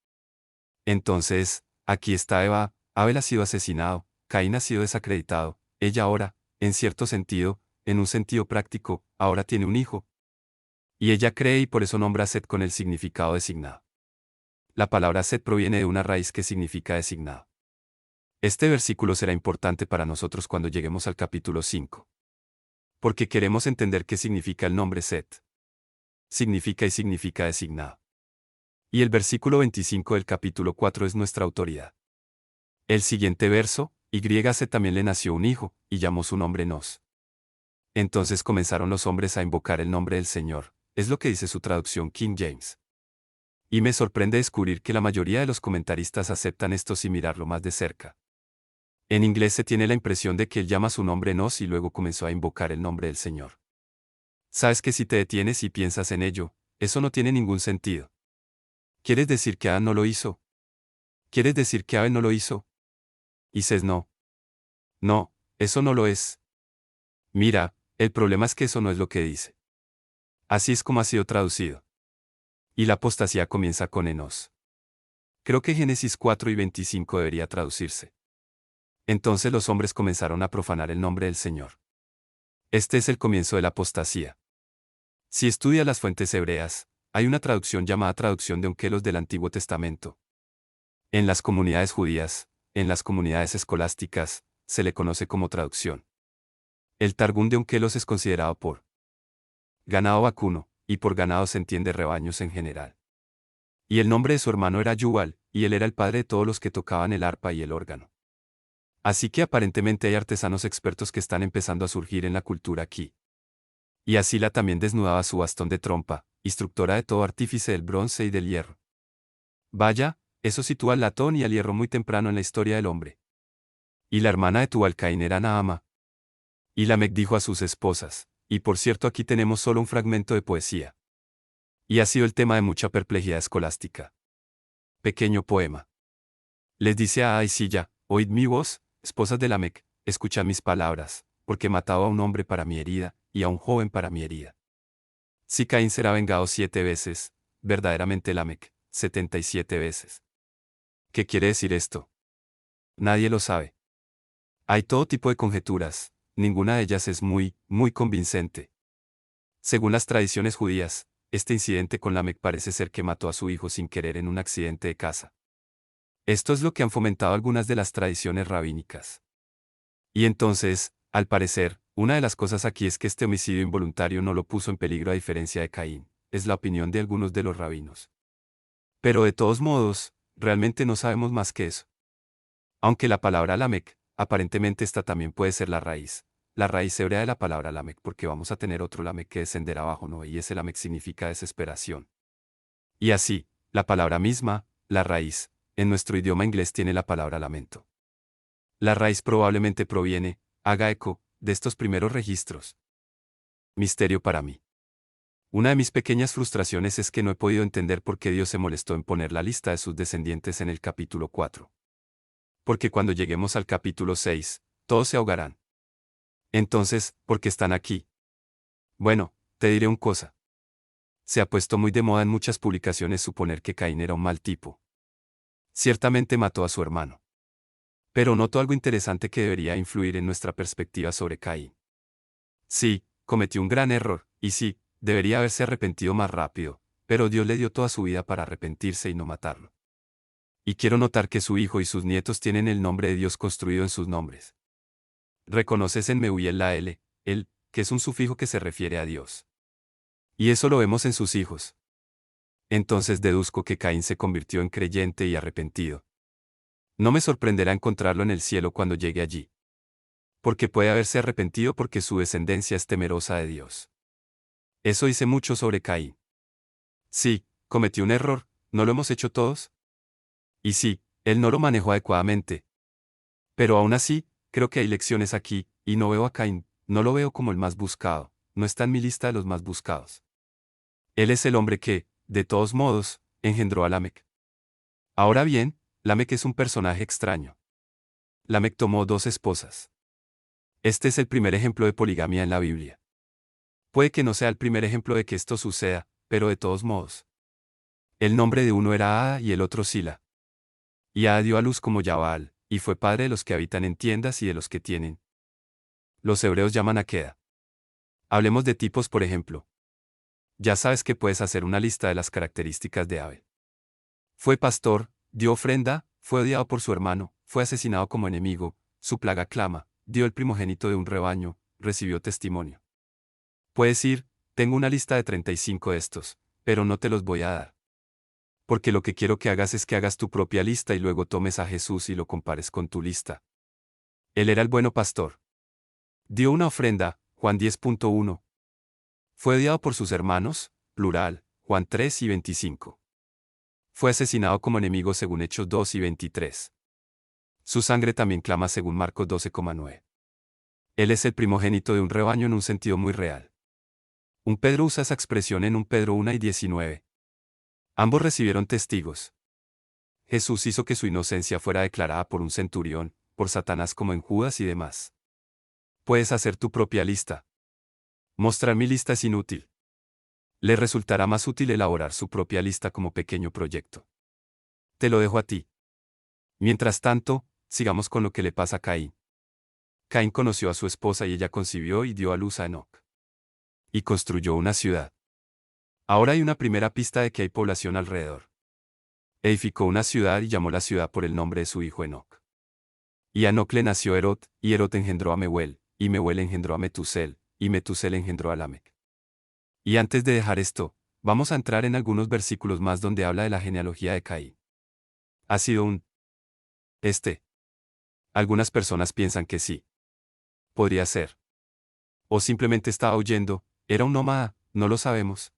Entonces, aquí está Eva, Abel ha sido asesinado, Caín ha sido desacreditado, ella ahora, en cierto sentido, en un sentido práctico, ahora tiene un hijo. Y ella cree y por eso nombra a Set con el significado designado. La palabra Set proviene de una raíz que significa designado. Este versículo será importante para nosotros cuando lleguemos al capítulo 5. Porque queremos entender qué significa el nombre Set. Significa y significa designado. Y el versículo 25 del capítulo 4 es nuestra autoridad. El siguiente verso, YC también le nació un hijo, y llamó su nombre Nos. Entonces comenzaron los hombres a invocar el nombre del Señor, es lo que dice su traducción King James. Y me sorprende descubrir que la mayoría de los comentaristas aceptan esto sin mirarlo más de cerca. En inglés se tiene la impresión de que él llama su nombre Nos y luego comenzó a invocar el nombre del Señor. Sabes que si te detienes y piensas en ello, eso no tiene ningún sentido. ¿Quieres decir que Adán no lo hizo? ¿Quieres decir que Abel no lo hizo? Y dices no. No, eso no lo es. Mira, el problema es que eso no es lo que dice. Así es como ha sido traducido. Y la apostasía comienza con Enos. Creo que Génesis 4 y 25 debería traducirse. Entonces los hombres comenzaron a profanar el nombre del Señor. Este es el comienzo de la apostasía. Si estudias las fuentes hebreas, hay una traducción llamada traducción de Onkelos del Antiguo Testamento. En las comunidades judías, en las comunidades escolásticas, se le conoce como traducción. El Targum de Onkelos es considerado por ganado vacuno, y por ganado se entiende rebaños en general. Y el nombre de su hermano era Yubal, y él era el padre de todos los que tocaban el arpa y el órgano. Así que aparentemente hay artesanos expertos que están empezando a surgir en la cultura aquí. Y Asila también desnudaba su bastón de trompa, instructora de todo artífice del bronce y del hierro. Vaya, eso sitúa al latón y al hierro muy temprano en la historia del hombre. Y la hermana de Tubalcaín era Naama. Y Lamec dijo a sus esposas, y por cierto aquí tenemos solo un fragmento de poesía. Y ha sido el tema de mucha perplejidad escolástica. Pequeño poema. Les dice a Aisilla, oíd mi voz, esposas de Lamec, escuchad mis palabras, porque he matado a un hombre para mi herida, y a un joven para mi herida. Si Caín será vengado 7 veces, verdaderamente Lamec, 77 veces. ¿Qué quiere decir esto? Nadie lo sabe. Hay todo tipo de conjeturas, ninguna de ellas es muy convincente. Según las tradiciones judías, este incidente con Lamec parece ser que mató a su hijo sin querer en un accidente de caza. Esto es lo que han fomentado algunas de las tradiciones rabínicas. Y entonces, al parecer, una de las cosas aquí es que este homicidio involuntario no lo puso en peligro a diferencia de Caín, es la opinión de algunos de los rabinos. Pero de todos modos, realmente no sabemos más que eso. Aunque la palabra Lamec, aparentemente esta también puede ser la raíz hebrea de la palabra Lamec, porque vamos a tener otro Lamec que descenderá abajo, ¿no? Y ese Lamec significa desesperación. Y así, la palabra misma, la raíz, en nuestro idioma inglés tiene la palabra lamento. La raíz probablemente proviene, haga eco, de estos primeros registros. Misterio para mí. Una de mis pequeñas frustraciones es que no he podido entender por qué Dios se molestó en poner la lista de sus descendientes en el capítulo 4. Porque cuando lleguemos al capítulo 6, todos se ahogarán. Entonces, ¿por qué están aquí? Bueno, te diré una cosa. Se ha puesto muy de moda en muchas publicaciones suponer que Caín era un mal tipo. Ciertamente mató a su hermano. Pero noto algo interesante que debería influir en nuestra perspectiva sobre Caín. Sí, cometió un gran error, y sí, debería haberse arrepentido más rápido, pero Dios le dio toda su vida para arrepentirse y no matarlo. Y quiero notar que su hijo y sus nietos tienen el nombre de Dios construido en sus nombres. Reconoces en Meuiel la L, el, que es un sufijo que se refiere a Dios. Y eso lo vemos en sus hijos. Entonces deduzco que Caín se convirtió en creyente y arrepentido. No me sorprenderá encontrarlo en el cielo cuando llegue allí. Porque puede haberse arrepentido porque su descendencia es temerosa de Dios. Eso dice mucho sobre Caín. Sí, cometió un error, ¿no lo hemos hecho todos? Y sí, él no lo manejó adecuadamente. Pero aún así, creo que hay lecciones aquí, y no veo a Caín, no lo veo como el más buscado, no está en mi lista de los más buscados. Él es el hombre que, de todos modos, engendró a Lamec. Ahora bien, Lamec es un personaje extraño. Lamec tomó 2 esposas. Este es el primer ejemplo de poligamia en la Biblia. Puede que no sea el primer ejemplo de que esto suceda, pero de todos modos. El nombre de uno era Ada y el otro Sila. Y Ada dio a luz como Yabal, y fue padre de los que habitan en tiendas y de los que tienen. Los hebreos llaman a Queda. Hablemos de tipos, por ejemplo. Ya sabes que puedes hacer una lista de las características de Abel. Fue pastor, dio ofrenda, fue odiado por su hermano, fue asesinado como enemigo, su plaga clama, dio el primogénito de un rebaño, recibió testimonio. Puedes ir, tengo una lista de 35 de estos, pero no te los voy a dar. Porque lo que quiero que hagas es que hagas tu propia lista y luego tomes a Jesús y lo compares con tu lista. Él era el bueno pastor. Dio una ofrenda, Juan 10.1. Fue odiado por sus hermanos, plural, Juan 3 y 25. Fue asesinado como enemigo según Hechos 2 y 23. Su sangre también clama según Marcos 12,9. Él es el primogénito de un rebaño en un sentido muy real. Un Pedro usa esa expresión en 1 Pedro 1 y 19. Ambos recibieron testigos. Jesús hizo que su inocencia fuera declarada por un centurión, por Satanás como en Judas y demás. Puedes hacer tu propia lista. Mostrar mi lista es inútil. Le resultará más útil elaborar su propia lista como pequeño proyecto. Te lo dejo a ti. Mientras tanto, sigamos con lo que le pasa a Caín. Caín conoció a su esposa y ella concibió y dio a luz a Enoc. Y construyó una ciudad. Ahora hay una primera pista de que hay población alrededor. Edificó una ciudad y llamó la ciudad por el nombre de su hijo Enoc. Y a Enoc le nació Herod, y Herod engendró a Mehuel, y Mehuel engendró a Metusel, y Metusel engendró a Lamec. Y antes de dejar esto, vamos a entrar en algunos versículos más donde habla de la genealogía de Caín. Ha sido un Algunas personas piensan que sí. Podría ser. O simplemente estaba huyendo, era un nómada, no lo sabemos.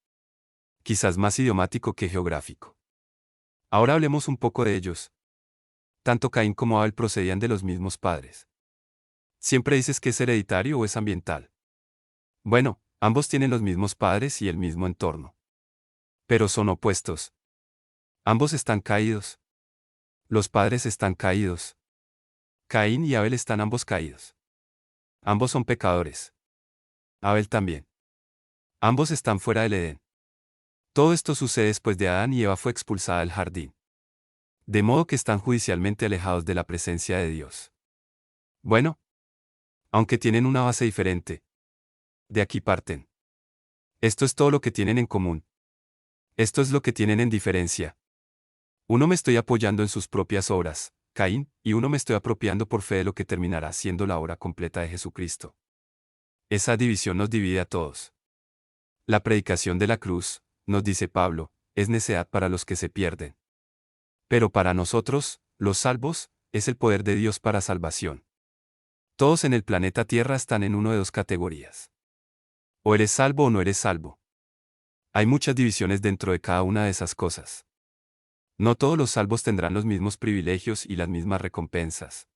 Quizás más idiomático que geográfico. Ahora hablemos un poco de ellos. Tanto Caín como Abel procedían de los mismos padres. ¿Siempre dices que es hereditario o es ambiental? Bueno, ambos tienen los mismos padres y el mismo entorno. Pero son opuestos. Ambos están caídos. Los padres están caídos. Caín y Abel están ambos caídos. Ambos son pecadores. Abel también. Ambos están fuera del Edén. Todo esto sucede después de Adán y Eva fue expulsada del jardín. De modo que están judicialmente alejados de la presencia de Dios. Bueno, aunque tienen una base diferente. De aquí parten. Esto es todo lo que tienen en común. Esto es lo que tienen en diferencia. Uno me estoy apoyando en sus propias obras, Caín, y uno me estoy apropiando por fe de lo que terminará siendo la obra completa de Jesucristo. Esa división nos divide a todos. La predicación de la cruz, nos dice Pablo, es necedad para los que se pierden. Pero para nosotros, los salvos, es el poder de Dios para salvación. Todos en el planeta Tierra están en una de dos categorías. O eres salvo o no eres salvo. Hay muchas divisiones dentro de cada una de esas cosas. No todos los salvos tendrán los mismos privilegios y las mismas recompensas.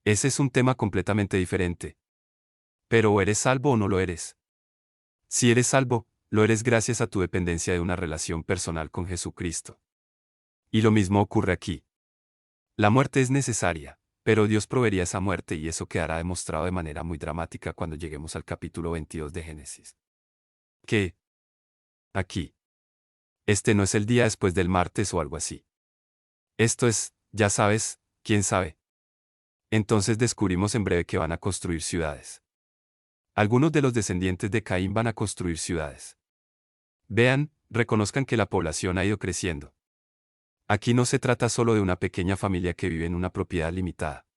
Ese es un tema completamente diferente. Pero o eres salvo o no lo eres. Si eres salvo, lo eres gracias a tu dependencia de una relación personal con Jesucristo. Y lo mismo ocurre aquí. La muerte es necesaria, pero Dios proveería esa muerte y eso quedará demostrado de manera muy dramática cuando lleguemos al capítulo 22 de Génesis. ¿Qué? Aquí. Este no es el día después del martes o algo así. Esto es, ya sabes, quién sabe. Entonces descubrimos en breve que van a construir ciudades. Algunos de los descendientes de Caín van a construir ciudades. Vean, reconozcan que la población ha ido creciendo. Aquí no se trata solo de una pequeña familia que vive en una propiedad limitada.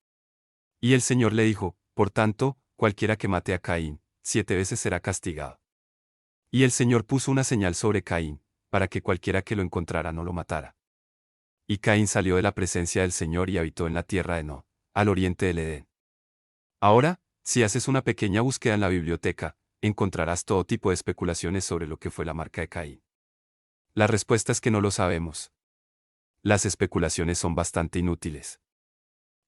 Y el Señor le dijo, por tanto, cualquiera que mate a Caín, 7 veces será castigado. Y el Señor puso una señal sobre Caín, para que cualquiera que lo encontrara no lo matara. Y Caín salió de la presencia del Señor y habitó en la tierra de No, al oriente del Edén. Ahora, si haces una pequeña búsqueda en la biblioteca, encontrarás todo tipo de especulaciones sobre lo que fue la marca de Caín. La respuesta es que no lo sabemos. Las especulaciones son bastante inútiles.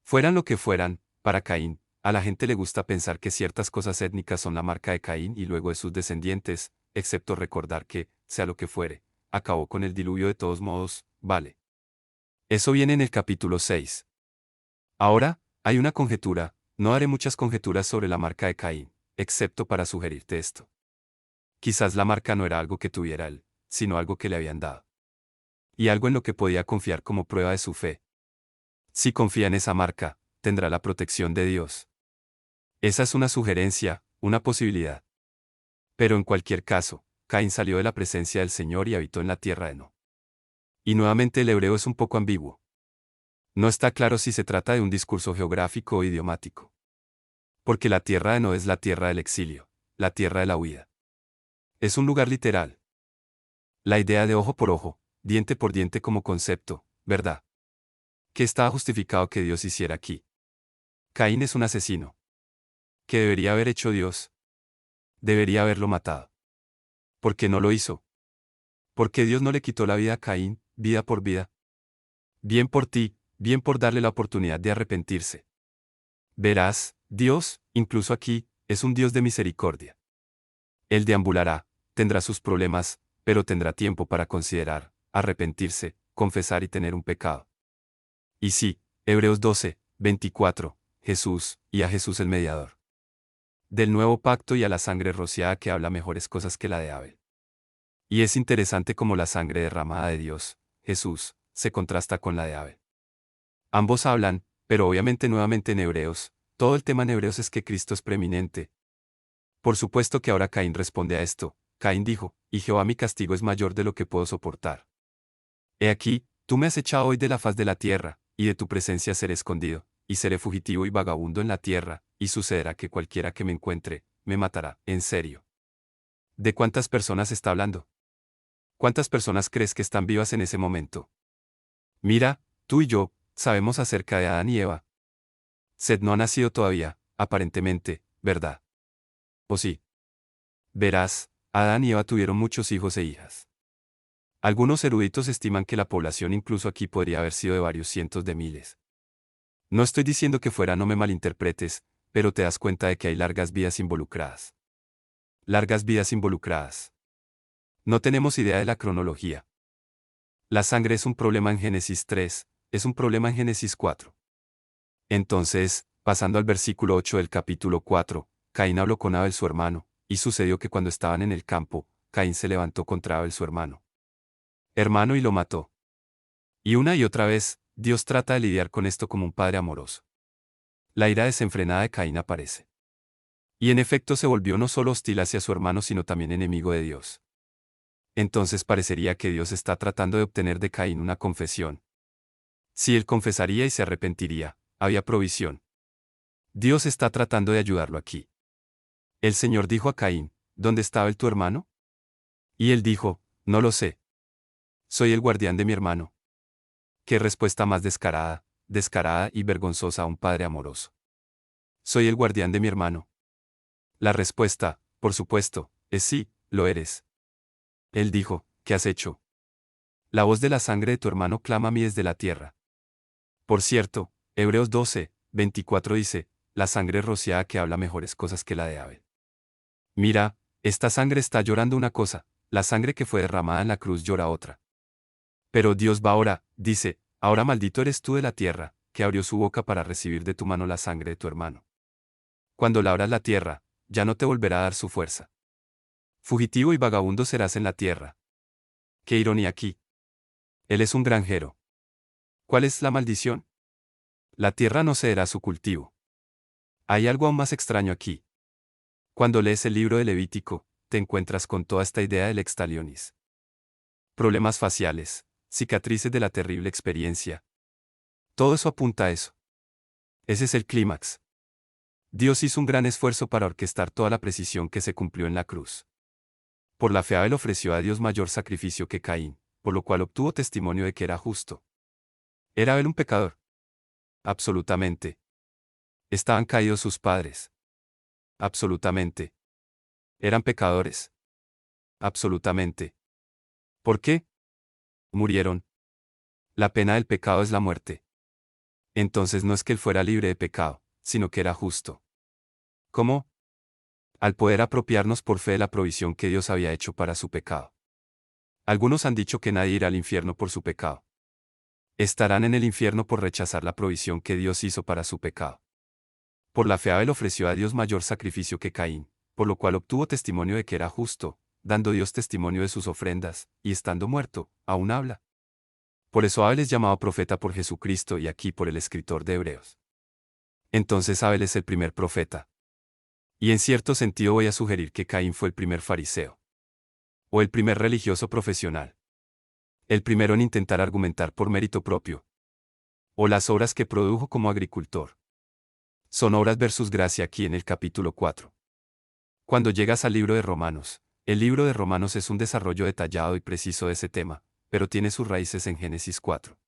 Fueran lo que fueran, para Caín, a la gente le gusta pensar que ciertas cosas étnicas son la marca de Caín y luego de sus descendientes, excepto recordar que, sea lo que fuere, acabó con el diluvio de todos modos, vale. Eso viene en el capítulo 6. Ahora, hay una conjetura, no haré muchas conjeturas sobre la marca de Caín, excepto para sugerirte esto. Quizás la marca no era algo que tuviera él, sino algo que le habían dado. Y algo en lo que podía confiar como prueba de su fe. Si confía en esa marca, tendrá la protección de Dios. Esa es una sugerencia, una posibilidad. Pero en cualquier caso, Caín salió de la presencia del Señor y habitó en la tierra de No. Y nuevamente el hebreo es un poco ambiguo. No está claro si se trata de un discurso geográfico o idiomático. Porque la tierra de No es la tierra del exilio, la tierra de la huida. Es un lugar literal. La idea de ojo por ojo, diente por diente como concepto, ¿verdad? ¿Qué estaba justificado que Dios hiciera aquí? Caín es un asesino. ¿Qué debería haber hecho Dios? Debería haberlo matado. ¿Por qué no lo hizo? ¿Por qué Dios no le quitó la vida a Caín, vida por vida? Bien por ti, bien por darle la oportunidad de arrepentirse. Verás, Dios, incluso aquí, es un Dios de misericordia. Él deambulará, tendrá sus problemas, pero tendrá tiempo para considerar, arrepentirse, confesar y tener un pecado. Y sí, Hebreos 12, 24, Jesús, y a Jesús el mediador. Del nuevo pacto y a la sangre rociada que habla mejores cosas que la de Abel. Y es interesante cómo la sangre derramada de Dios, Jesús, se contrasta con la de Abel. Ambos hablan, pero obviamente nuevamente en Hebreos, todo el tema en Hebreos es que Cristo es preeminente. Por supuesto que ahora Caín responde a esto. Caín dijo, y Jehová mi castigo es mayor de lo que puedo soportar. He aquí, tú me has echado hoy de la faz de la tierra, y de tu presencia seré escondido, y seré fugitivo y vagabundo en la tierra, y sucederá que cualquiera que me encuentre, me matará, en serio. ¿De cuántas personas está hablando? ¿Cuántas personas crees que están vivas en ese momento? Mira, tú y yo, sabemos acerca de Adán y Eva. Seth no ha nacido todavía, aparentemente, ¿verdad? ¿O sí? Verás, Adán y Eva tuvieron muchos hijos e hijas. Algunos eruditos estiman que la población incluso aquí podría haber sido de varios cientos de miles. No estoy diciendo que fuera, no me malinterpretes, pero te das cuenta de que hay largas vidas involucradas. Largas vidas involucradas. No tenemos idea de la cronología. La sangre es un problema en Génesis 3, es un problema en Génesis 4. Entonces, pasando al versículo 8 del capítulo 4, Caín habló con Abel su hermano, y sucedió que cuando estaban en el campo, Caín se levantó contra Abel su hermano, y lo mató. Y una y otra vez, Dios trata de lidiar con esto como un padre amoroso. La ira desenfrenada de Caín aparece. Y en efecto se volvió no solo hostil hacia su hermano sino también enemigo de Dios. Entonces parecería que Dios está tratando de obtener de Caín una confesión. Si él confesaría y se arrepentiría, había provisión. Dios está tratando de ayudarlo aquí. El Señor dijo a Caín, ¿dónde estaba tu hermano? Y él dijo, no lo sé. Soy el guardián de mi hermano. Qué respuesta más descarada, descarada y vergonzosa a un padre amoroso. Soy el guardián de mi hermano. La respuesta, por supuesto, es sí, lo eres. Él dijo, ¿qué has hecho? La voz de la sangre de tu hermano clama a mí desde la tierra. Por cierto, Hebreos 12, 24 dice, la sangre rociada que habla mejores cosas que la de Abel. Mira, esta sangre está llorando una cosa, la sangre que fue derramada en la cruz llora otra. Pero Dios va ahora, dice, ahora maldito eres tú de la tierra, que abrió su boca para recibir de tu mano la sangre de tu hermano. Cuando labras la tierra, ya no te volverá a dar su fuerza. Fugitivo y vagabundo serás en la tierra. Qué ironía aquí. Él es un granjero. ¿Cuál es la maldición? La tierra no cederá su cultivo. Hay algo aún más extraño aquí. Cuando lees el libro de Levítico, te encuentras con toda esta idea del extalionis. Problemas faciales, cicatrices de la terrible experiencia. Todo eso apunta a eso. Ese es el clímax. Dios hizo un gran esfuerzo para orquestar toda la precisión que se cumplió en la cruz. Por la fe Abel ofreció a Dios mayor sacrificio que Caín, por lo cual obtuvo testimonio de que era justo. ¿Era Abel un pecador? Absolutamente. ¿Estaban caídos sus padres? Absolutamente. ¿Eran pecadores? Absolutamente. ¿Por qué? Murieron. La pena del pecado es la muerte. Entonces no es que él fuera libre de pecado, sino que era justo. ¿Cómo? Al poder apropiarnos por fe de la provisión que Dios había hecho para su pecado. Algunos han dicho que nadie irá al infierno por su pecado. Estarán en el infierno por rechazar la provisión que Dios hizo para su pecado. Por la fe Abel ofreció a Dios mayor sacrificio que Caín, por lo cual obtuvo testimonio de que era justo, dando Dios testimonio de sus ofrendas, y estando muerto, aún habla. Por eso Abel es llamado profeta por Jesucristo y aquí por el escritor de Hebreos. Entonces Abel es el primer profeta. Y en cierto sentido voy a sugerir que Caín fue el primer fariseo. O el primer religioso profesional. El primero en intentar argumentar por mérito propio. O las obras que produjo como agricultor. Son obras versus gracia aquí en el capítulo 4. Cuando llegas al libro de Romanos, el libro de Romanos es un desarrollo detallado y preciso de ese tema, pero tiene sus raíces en Génesis 4.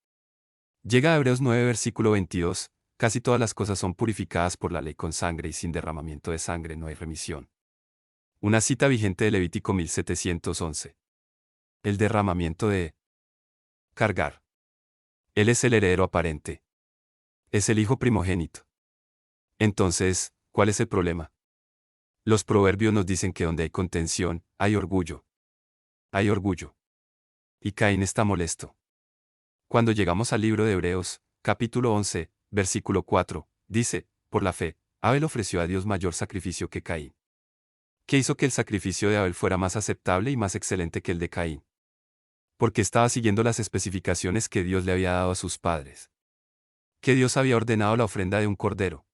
Llega a Hebreos 9 versículo 22, casi todas las cosas son purificadas por la ley con sangre y sin derramamiento de sangre no hay remisión. Una cita vigente de Levítico 1711. El derramamiento de cargar. Él es el heredero aparente. Es el hijo primogénito. Entonces, ¿cuál es el problema? Los proverbios nos dicen que donde hay contención, hay orgullo. Hay orgullo. Y Caín está molesto. Cuando llegamos al libro de Hebreos, capítulo 11, versículo 4, dice, por la fe, Abel ofreció a Dios mayor sacrificio que Caín. ¿Qué hizo que el sacrificio de Abel fuera más aceptable y más excelente que el de Caín? Porque estaba siguiendo las especificaciones que Dios le había dado a sus padres. Que Dios había ordenado la ofrenda de un cordero.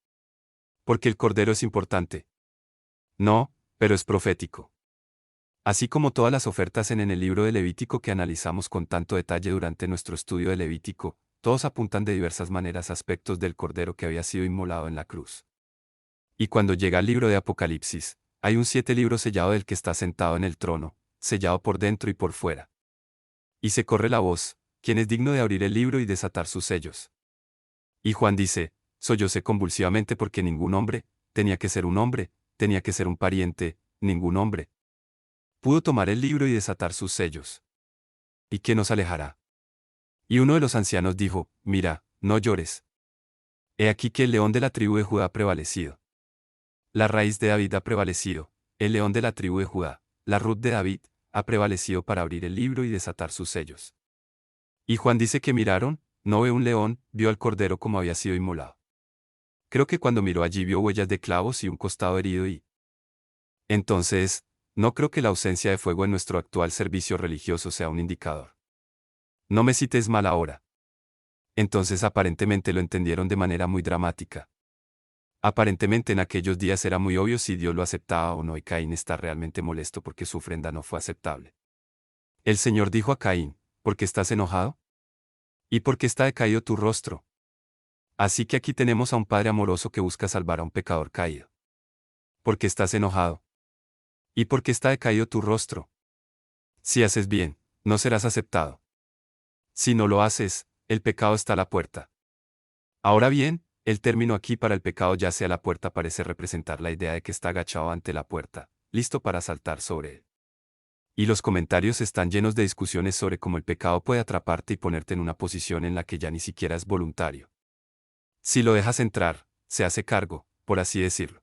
Porque el cordero es importante. No, pero es profético. Así como todas las ofertas en el libro de Levítico que analizamos con tanto detalle durante nuestro estudio de Levítico, todos apuntan de diversas maneras a aspectos del cordero que había sido inmolado en la cruz. Y cuando llega al libro de Apocalipsis, hay un 7 libro sellado del que está sentado en el trono, sellado por dentro y por fuera. Y se corre la voz, ¿quién es digno de abrir el libro y desatar sus sellos? Y Juan dice, sollocé convulsivamente porque ningún hombre, tenía que ser un hombre, tenía que ser un pariente, ningún hombre pudo tomar el libro y desatar sus sellos. ¿Y qué nos alejará? Y uno de los ancianos dijo, mira, no llores. He aquí que el león de la tribu de Judá ha prevalecido. La raíz de David ha prevalecido, el león de la tribu de Judá, la Rut de David, ha prevalecido para abrir el libro y desatar sus sellos. Y Juan dice que miraron, no ve un león, vio al cordero como había sido inmolado. Creo que cuando miró allí vio huellas de clavos y un costado herido y... Entonces, no creo que la ausencia de fuego en nuestro actual servicio religioso sea un indicador. No me cites mal ahora. Entonces aparentemente lo entendieron de manera muy dramática. Aparentemente en aquellos días era muy obvio si Dios lo aceptaba o no y Caín está realmente molesto porque su ofrenda no fue aceptable. El Señor dijo a Caín, ¿por qué estás enojado? ¿Y por qué está decaído tu rostro? Así que aquí tenemos a un Padre amoroso que busca salvar a un pecador caído. ¿Por qué estás enojado? ¿Y por qué está decaído tu rostro? Si haces bien, no serás aceptado. Si no lo haces, el pecado está a la puerta. Ahora bien, el término aquí para el pecado yace a la puerta parece representar la idea de que está agachado ante la puerta, listo para saltar sobre él. Y los comentarios están llenos de discusiones sobre cómo el pecado puede atraparte y ponerte en una posición en la que ya ni siquiera es voluntario. Si lo dejas entrar, se hace cargo, por así decirlo.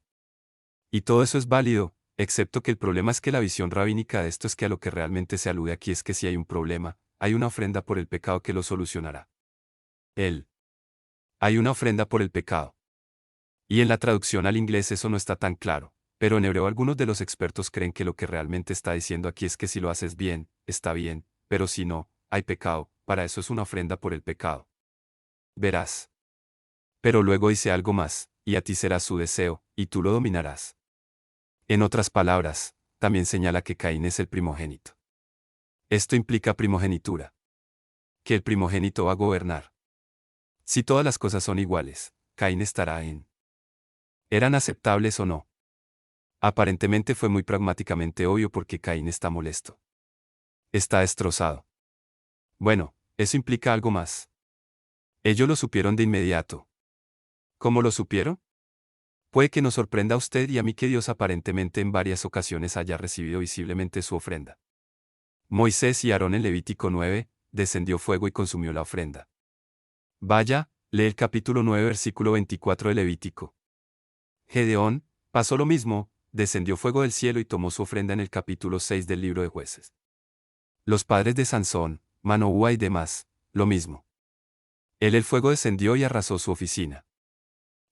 Y todo eso es válido, excepto que el problema es que la visión rabínica de esto es que a lo que realmente se alude aquí es que si hay un problema, hay una ofrenda por el pecado que lo solucionará. Hay una ofrenda por el pecado. Y en la traducción al inglés eso no está tan claro, pero en hebreo algunos de los expertos creen que lo que realmente está diciendo aquí es que si lo haces bien, está bien, pero si no, hay pecado, para eso es una ofrenda por el pecado. Verás. Pero luego dice algo más, y a ti será su deseo, y tú lo dominarás. En otras palabras, también señala que Caín es el primogénito. Esto implica primogenitura. Que el primogénito va a gobernar. Si todas las cosas son iguales, Caín estará en. ¿Eran aceptables o no? Aparentemente fue muy pragmáticamente obvio porque Caín está molesto. Está destrozado. Bueno, eso implica algo más. Ellos lo supieron de inmediato. ¿Cómo lo supieron? Puede que nos sorprenda a usted y a mí que Dios aparentemente en varias ocasiones haya recibido visiblemente su ofrenda. Moisés y Aarón en Levítico 9, descendió fuego y consumió la ofrenda. Vaya, lee el capítulo 9 versículo 24 de Levítico. Gedeón, pasó lo mismo, descendió fuego del cielo y tomó su ofrenda en el capítulo 6 del libro de Jueces. Los padres de Sansón, Manoúa y demás, lo mismo. El fuego descendió y arrasó su oficina.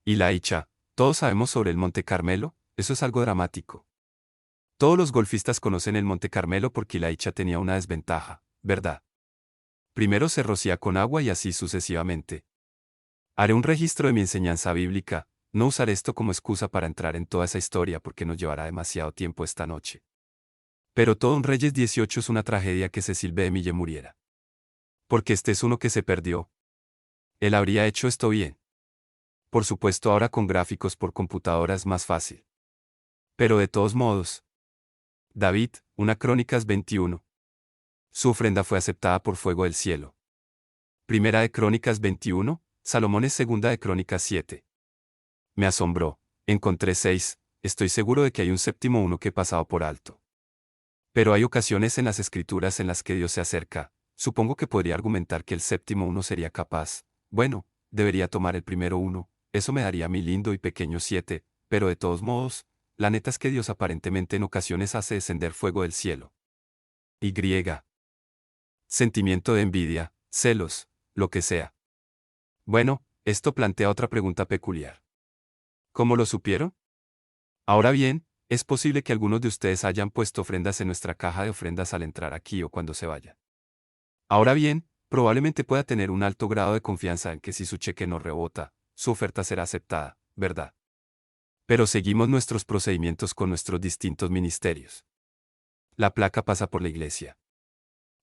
Y la Hicha, todos sabemos sobre el Monte Carmelo, eso es algo dramático. Todos los golfistas conocen el Monte Carmelo porque la Hicha tenía una desventaja, ¿verdad? Primero se rocía con agua y así sucesivamente. Haré un registro de mi enseñanza bíblica, no usaré esto como excusa para entrar en toda esa historia porque nos llevará demasiado tiempo esta noche. Pero todo un Reyes 18 es una tragedia que Cecil B. DeMille muriera. Porque este es uno que se perdió. Él habría hecho esto bien. Por supuesto ahora con gráficos por computadora es más fácil. Pero de todos modos. David, una Crónicas 21. su ofrenda fue aceptada por fuego del cielo. Primera de Crónicas 21, Salomón es segunda de Crónicas 7. Me asombró, encontré 6, estoy seguro de que hay un séptimo uno que he pasado por alto. Pero hay ocasiones en las Escrituras en las que Dios se acerca, supongo que podría argumentar que el séptimo uno sería capaz, bueno, debería tomar el primero uno, eso me daría mi lindo y pequeño 7, pero de todos modos, la neta es que Dios aparentemente en ocasiones hace descender fuego del cielo. Y. Sentimiento de envidia, celos, lo que sea. Bueno, esto plantea otra pregunta peculiar. ¿Cómo lo supieron? Ahora bien, es posible que algunos de ustedes hayan puesto ofrendas en nuestra caja de ofrendas al entrar aquí o cuando se vaya. Ahora bien, probablemente pueda tener un alto grado de confianza en que si su cheque no rebota, su oferta será aceptada, ¿verdad? Pero seguimos nuestros procedimientos con nuestros distintos ministerios. La placa pasa por la iglesia.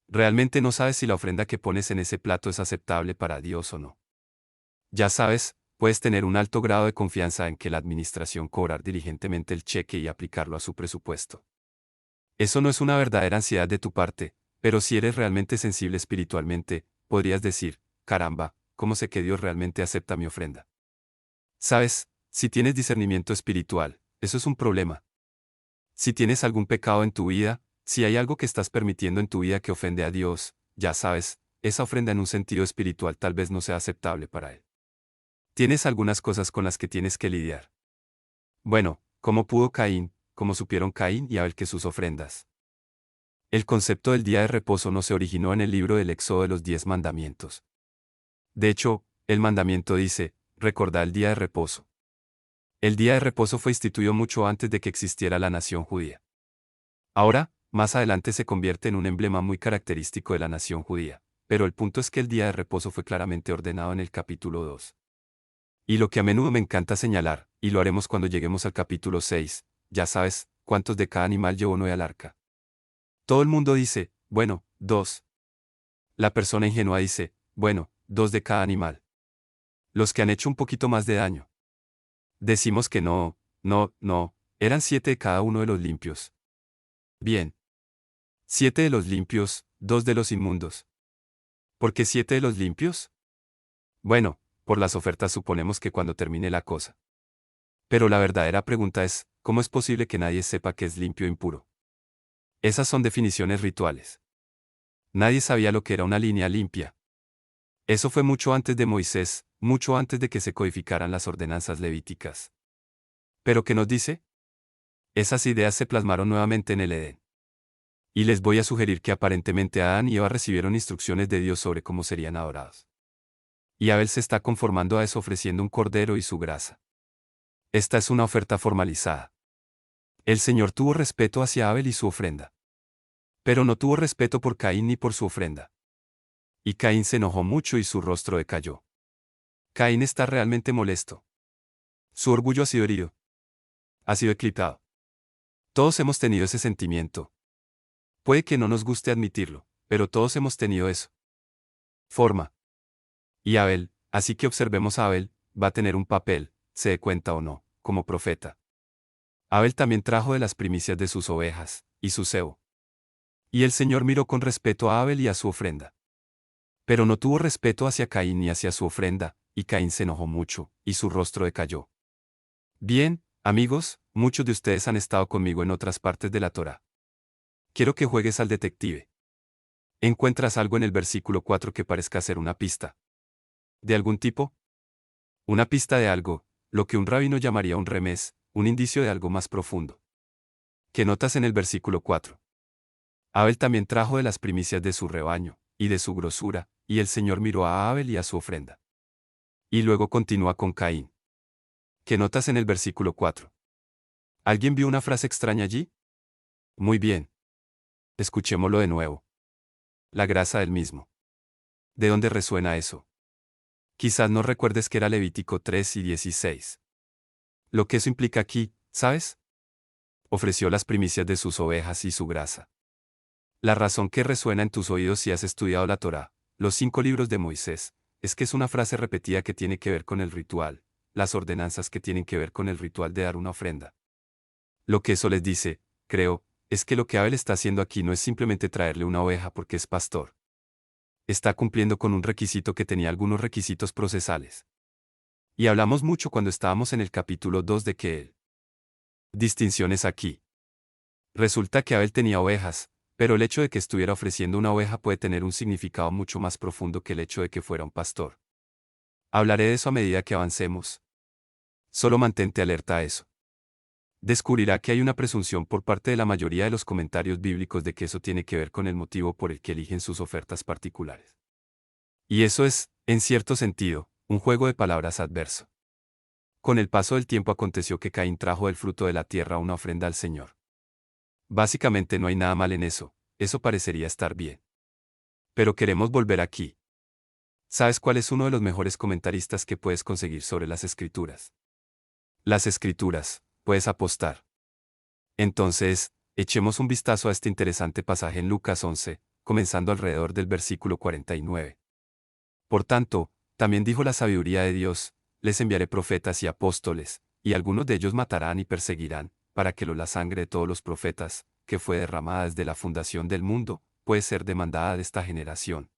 Realmente no sabes si la ofrenda que pones en ese plato es aceptable para Dios o no. Ya sabes, puedes tener un alto grado de confianza en que la administración cobrar diligentemente el cheque y aplicarlo a su presupuesto. Eso no es una verdadera ansiedad de tu parte, pero si eres realmente sensible espiritualmente, podrías decir, caramba, ¿cómo sé que Dios realmente acepta mi ofrenda? Sabes, si tienes discernimiento espiritual, eso es un problema. Si tienes algún pecado en tu vida, si hay algo que estás permitiendo en tu vida que ofende a Dios, ya sabes, esa ofrenda en un sentido espiritual tal vez no sea aceptable para Él. Tienes algunas cosas con las que tienes que lidiar. Bueno, ¿cómo pudo Caín, cómo supieron Caín y Abel que sus ofrendas? El concepto del día de reposo no se originó en el libro del Éxodo de los 10 mandamientos. De hecho, el mandamiento dice, recordad el día de reposo. El día de reposo fue instituido mucho antes de que existiera la nación judía. Ahora, más adelante se convierte en un emblema muy característico de la nación judía, pero el punto es que el día de reposo fue claramente ordenado en el capítulo 2. Y lo que a menudo me encanta señalar, y lo haremos cuando lleguemos al capítulo 6, ya sabes, cuántos de cada animal llevó Noé al arca. Todo el mundo dice, bueno, 2. La persona ingenua dice, bueno, 2 de cada animal. Los que han hecho un poquito más de daño. Decimos que no, eran 7 de cada uno de los limpios. Bien. 7 de los limpios, 2 de los inmundos. ¿Por qué 7 de los limpios? Bueno, por las ofertas suponemos que cuando termine la cosa. Pero la verdadera pregunta es, ¿cómo es posible que nadie sepa que es limpio o impuro? Esas son definiciones rituales. Nadie sabía lo que era una línea limpia. Eso fue mucho antes de Moisés, mucho antes de que se codificaran las ordenanzas levíticas. ¿Pero qué nos dice? Esas ideas se plasmaron nuevamente en el Edén. Y les voy a sugerir que aparentemente Adán y Eva recibieron instrucciones de Dios sobre cómo serían adorados. Y Abel se está conformando a eso ofreciendo un cordero y su grasa. Esta es una oferta formalizada. El Señor tuvo respeto hacia Abel y su ofrenda. Pero no tuvo respeto por Caín ni por su ofrenda. Y Caín se enojó mucho y su rostro decayó. Caín está realmente molesto. Su orgullo ha sido herido. Ha sido eclipsado. Todos hemos tenido ese sentimiento. Puede que no nos guste admitirlo, pero todos hemos tenido eso. Forma. Y Abel, así que observemos a Abel, va a tener un papel, se dé cuenta o no, como profeta. Abel también trajo de las primicias de sus ovejas, y su cebo. Y el Señor miró con respeto a Abel y a su ofrenda. Pero no tuvo respeto hacia Caín ni hacia su ofrenda, y Caín se enojó mucho, y su rostro decayó. Bien, amigos, muchos de ustedes han estado conmigo en otras partes de la Torá. Quiero que juegues al detective. ¿Encuentras algo en el versículo 4 que parezca ser una pista? ¿De algún tipo? Una pista de algo, lo que un rabino llamaría un remés, un indicio de algo más profundo. ¿Qué notas en el versículo 4? Abel también trajo de las primicias de su rebaño, y de su grosura, y el Señor miró a Abel y a su ofrenda. Y luego continúa con Caín. ¿Qué notas en el versículo 4? ¿Alguien vio una frase extraña allí? Muy bien. Escuchémoslo de nuevo. La grasa del mismo. ¿De dónde resuena eso? Quizás no recuerdes que era Levítico 3 y 16. Lo que eso implica aquí, ¿sabes? Ofreció las primicias de sus ovejas y su grasa. La razón que resuena en tus oídos si has estudiado la Torá, los 5 libros de Moisés, es que es una frase repetida que tiene que ver con el ritual, las ordenanzas que tienen que ver con el ritual de dar una ofrenda. Lo que eso les dice, creo, es que lo que Abel está haciendo aquí no es simplemente traerle una oveja porque es pastor. Está cumpliendo con un requisito que tenía algunos requisitos procesales. Y hablamos mucho cuando estábamos en el capítulo 2 de que él. Distinciones aquí. Resulta que Abel tenía ovejas, pero el hecho de que estuviera ofreciendo una oveja puede tener un significado mucho más profundo que el hecho de que fuera un pastor. Hablaré de eso a medida que avancemos. Solo mantente alerta a eso. Descubrirá que hay una presunción por parte de la mayoría de los comentarios bíblicos de que eso tiene que ver con el motivo por el que eligen sus ofertas particulares. Y eso es, en cierto sentido, un juego de palabras adverso. Con el paso del tiempo aconteció que Caín trajo del fruto de la tierra una ofrenda al Señor. Básicamente no hay nada mal en eso parecería estar bien. Pero queremos volver aquí. ¿Sabes cuál es uno de los mejores comentaristas que puedes conseguir sobre las Escrituras? Las Escrituras, puedes apostar. Entonces, echemos un vistazo a este interesante pasaje en Lucas 11, comenzando alrededor del versículo 49. Por tanto, también dijo la sabiduría de Dios, les enviaré profetas y apóstoles, y algunos de ellos matarán y perseguirán, para que la sangre de todos los profetas, que fue derramada desde la fundación del mundo, puede ser demandada de esta generación.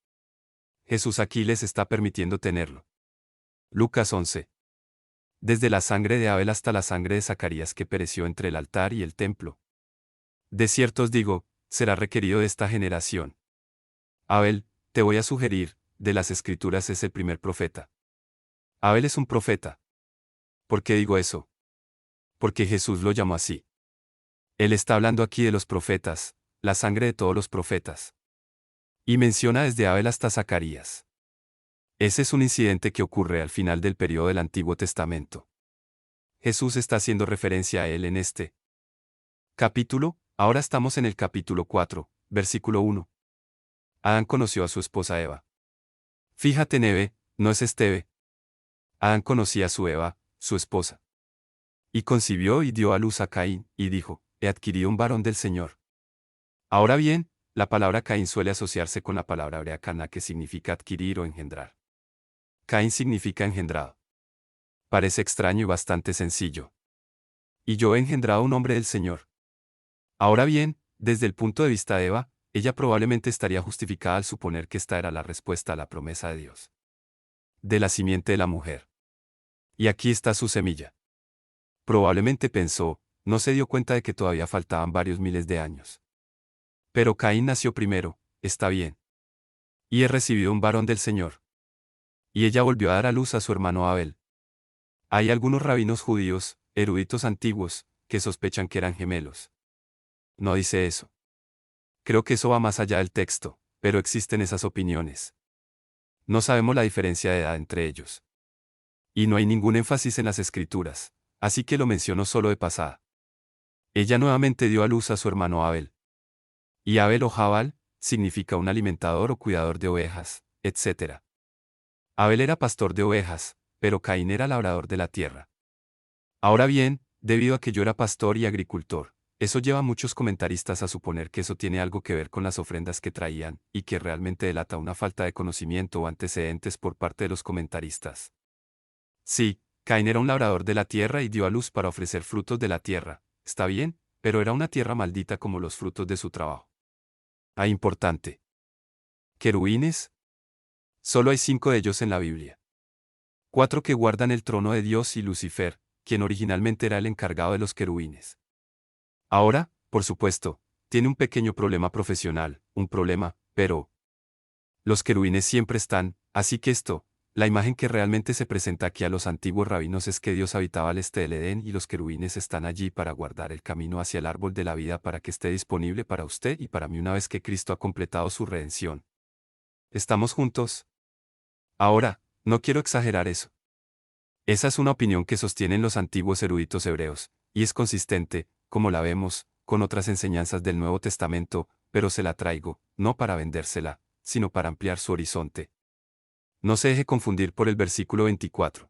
Jesús aquí les está permitiendo tenerlo. Lucas 11. Desde la sangre de Abel hasta la sangre de Zacarías que pereció entre el altar y el templo. De cierto os digo, será requerido de esta generación. Abel, te voy a sugerir, de las Escrituras es el primer profeta. Abel es un profeta. ¿Por qué digo eso? Porque Jesús lo llamó así. Él está hablando aquí de los profetas, la sangre de todos los profetas. Y menciona desde Abel hasta Zacarías. Ese es un incidente que ocurre al final del periodo del Antiguo Testamento. Jesús está haciendo referencia a él en este capítulo. Ahora estamos en el capítulo 4, versículo 1. Adán conoció a su esposa Eva. Fíjate, Neve, no es Esteve. Adán conocía a su Eva, su esposa. Y concibió y dio a luz a Caín, y dijo, he adquirido un varón del Señor. Ahora bien, la palabra Caín suele asociarse con la palabra hebrea Caná, que significa adquirir o engendrar. Caín significa engendrado. Parece extraño y bastante sencillo. Y yo he engendrado un hombre del Señor. Ahora bien, desde el punto de vista de Eva, ella probablemente estaría justificada al suponer que esta era la respuesta a la promesa de Dios. De la simiente de la mujer. Y aquí está su semilla. Probablemente pensó, no se dio cuenta de que todavía faltaban varios miles de años. Pero Caín nació primero, está bien. Y he recibido un varón del Señor. Y ella volvió a dar a luz a su hermano Abel. Hay algunos rabinos judíos, eruditos antiguos, que sospechan que eran gemelos. No dice eso. Creo que eso va más allá del texto, pero existen esas opiniones. No sabemos la diferencia de edad entre ellos. Y no hay ningún énfasis en las Escrituras, así que lo menciono solo de pasada. Ella nuevamente dio a luz a su hermano Abel. Y Abel o Jabal, significa un alimentador o cuidador de ovejas, etc. Abel era pastor de ovejas, pero Caín era labrador de la tierra. Ahora bien, debido a que yo era pastor y agricultor, eso lleva a muchos comentaristas a suponer que eso tiene algo que ver con las ofrendas que traían, y que realmente delata una falta de conocimiento o antecedentes por parte de los comentaristas. Sí, Caín era un labrador de la tierra y dio a luz para ofrecer frutos de la tierra, está bien, pero era una tierra maldita como los frutos de su trabajo. Importante. ¿Querubines? Solo hay 5 de ellos en la Biblia. 4 que guardan el trono de Dios y Lucifer, quien originalmente era el encargado de los querubines. Ahora, por supuesto, tiene un pequeño problema profesional, un problema, pero los querubines siempre están, así que la imagen que realmente se presenta aquí a los antiguos rabinos es que Dios habitaba al este del Edén y los querubines están allí para guardar el camino hacia el árbol de la vida para que esté disponible para usted y para mí una vez que Cristo ha completado su redención. ¿Estamos juntos? Ahora, no quiero exagerar eso. Esa es una opinión que sostienen los antiguos eruditos hebreos, y es consistente, como la vemos, con otras enseñanzas del Nuevo Testamento, pero se la traigo, no para vendérsela, sino para ampliar su horizonte. No se deje confundir por el versículo 24.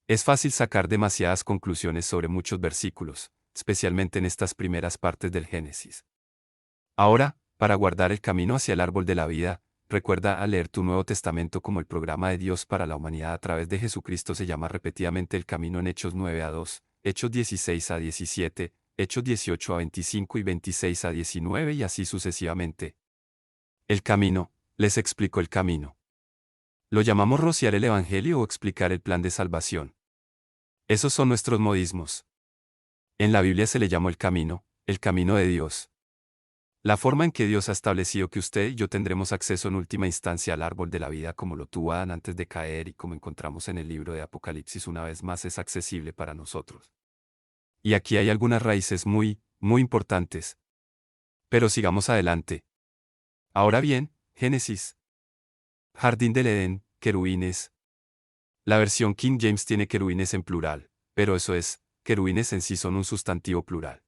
Es fácil sacar demasiadas conclusiones sobre muchos versículos, especialmente en estas primeras partes del Génesis. Ahora, para guardar el camino hacia el árbol de la vida, recuerda al leer tu Nuevo Testamento como el programa de Dios para la humanidad a través de Jesucristo se llama repetidamente el camino en Hechos 9 a 2, Hechos 16 a 17, Hechos 18 a 25 y 26 a 19 y así sucesivamente. El camino, les explicó el camino. Lo llamamos rociar el Evangelio o explicar el plan de salvación. Esos son nuestros modismos. En la Biblia se le llamó el camino de Dios. La forma en que Dios ha establecido que usted y yo tendremos acceso en última instancia al árbol de la vida como lo tuvo Adán antes de caer y como encontramos en el libro de Apocalipsis una vez más es accesible para nosotros. Y aquí hay algunas raíces muy importantes. Pero sigamos adelante. Ahora bien, Génesis. Jardín del Edén, querubines. La versión King James tiene querubines en plural, pero eso es, querubines en sí son un sustantivo plural.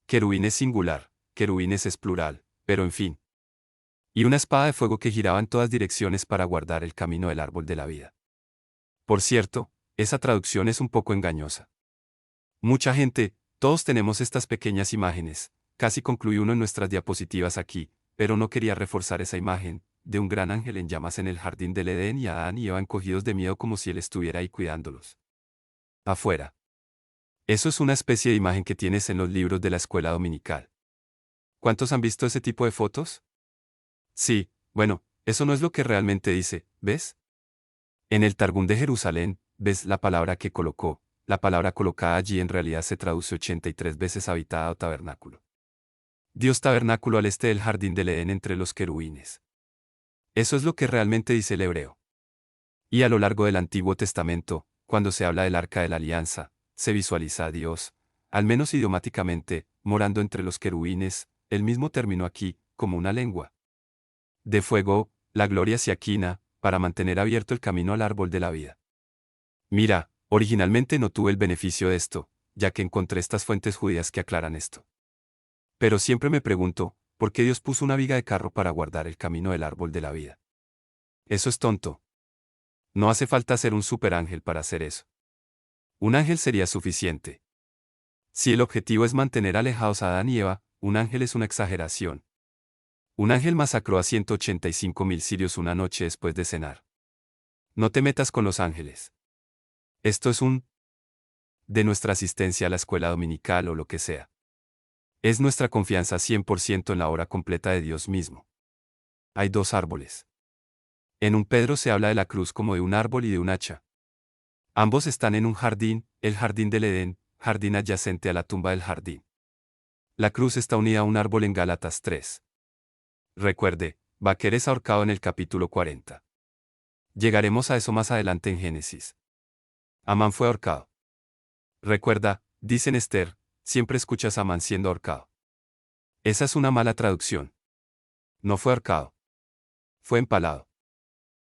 Querubines singular, querubines es plural, pero en fin. Y una espada de fuego que giraba en todas direcciones para guardar el camino del árbol de la vida. Por cierto, esa traducción es un poco engañosa. Mucha gente, todos tenemos estas pequeñas imágenes, casi concluí uno en nuestras diapositivas aquí, pero no quería reforzar esa imagen, de un gran ángel en llamas en el jardín del Edén y Adán y Eva encogidos de miedo como si él estuviera ahí cuidándolos. Afuera. Eso es una especie de imagen que tienes en los libros de la escuela dominical. ¿Cuántos han visto ese tipo de fotos? Sí, bueno, eso no es lo que realmente dice, ¿ves? En el Targum de Jerusalén, ves la palabra que colocó, la palabra colocada allí en realidad se traduce 83 veces habitada o tabernáculo. Dios tabernáculo al este del jardín del Edén entre los querubines. Eso es lo que realmente dice el hebreo. Y a lo largo del Antiguo Testamento, cuando se habla del Arca de la Alianza, se visualiza a Dios, al menos idiomáticamente, morando entre los querubines, el mismo término aquí, como una lengua de fuego, la gloria siaquina, para mantener abierto el camino al árbol de la vida. Mira, originalmente no tuve el beneficio de esto, ya que encontré estas fuentes judías que aclaran esto. Pero siempre me pregunto, ¿por qué Dios puso una viga de carro para guardar el camino del árbol de la vida? Eso es tonto. No hace falta ser un superángel para hacer eso. Un ángel sería suficiente. Si el objetivo es mantener alejados a Adán y Eva, un ángel es una exageración. Un ángel masacró a 185.000 sirios una noche después de cenar. No te metas con los ángeles. Esto es de nuestra asistencia a la escuela dominical o lo que sea. Es nuestra confianza 100% en la obra completa de Dios mismo. Hay dos árboles. En un Pedro se habla de la cruz como de un árbol y de un hacha. Ambos están en un jardín, el jardín del Edén, jardín adyacente a la tumba del jardín. La cruz está unida a un árbol en Gálatas 3. Recuerde, Baquer es ahorcado en el capítulo 40. Llegaremos a eso más adelante en Génesis. Amán fue ahorcado. Recuerda, dice en Esther, siempre escuchas a Amán siendo ahorcado. Esa es una mala traducción. No fue ahorcado. Fue empalado.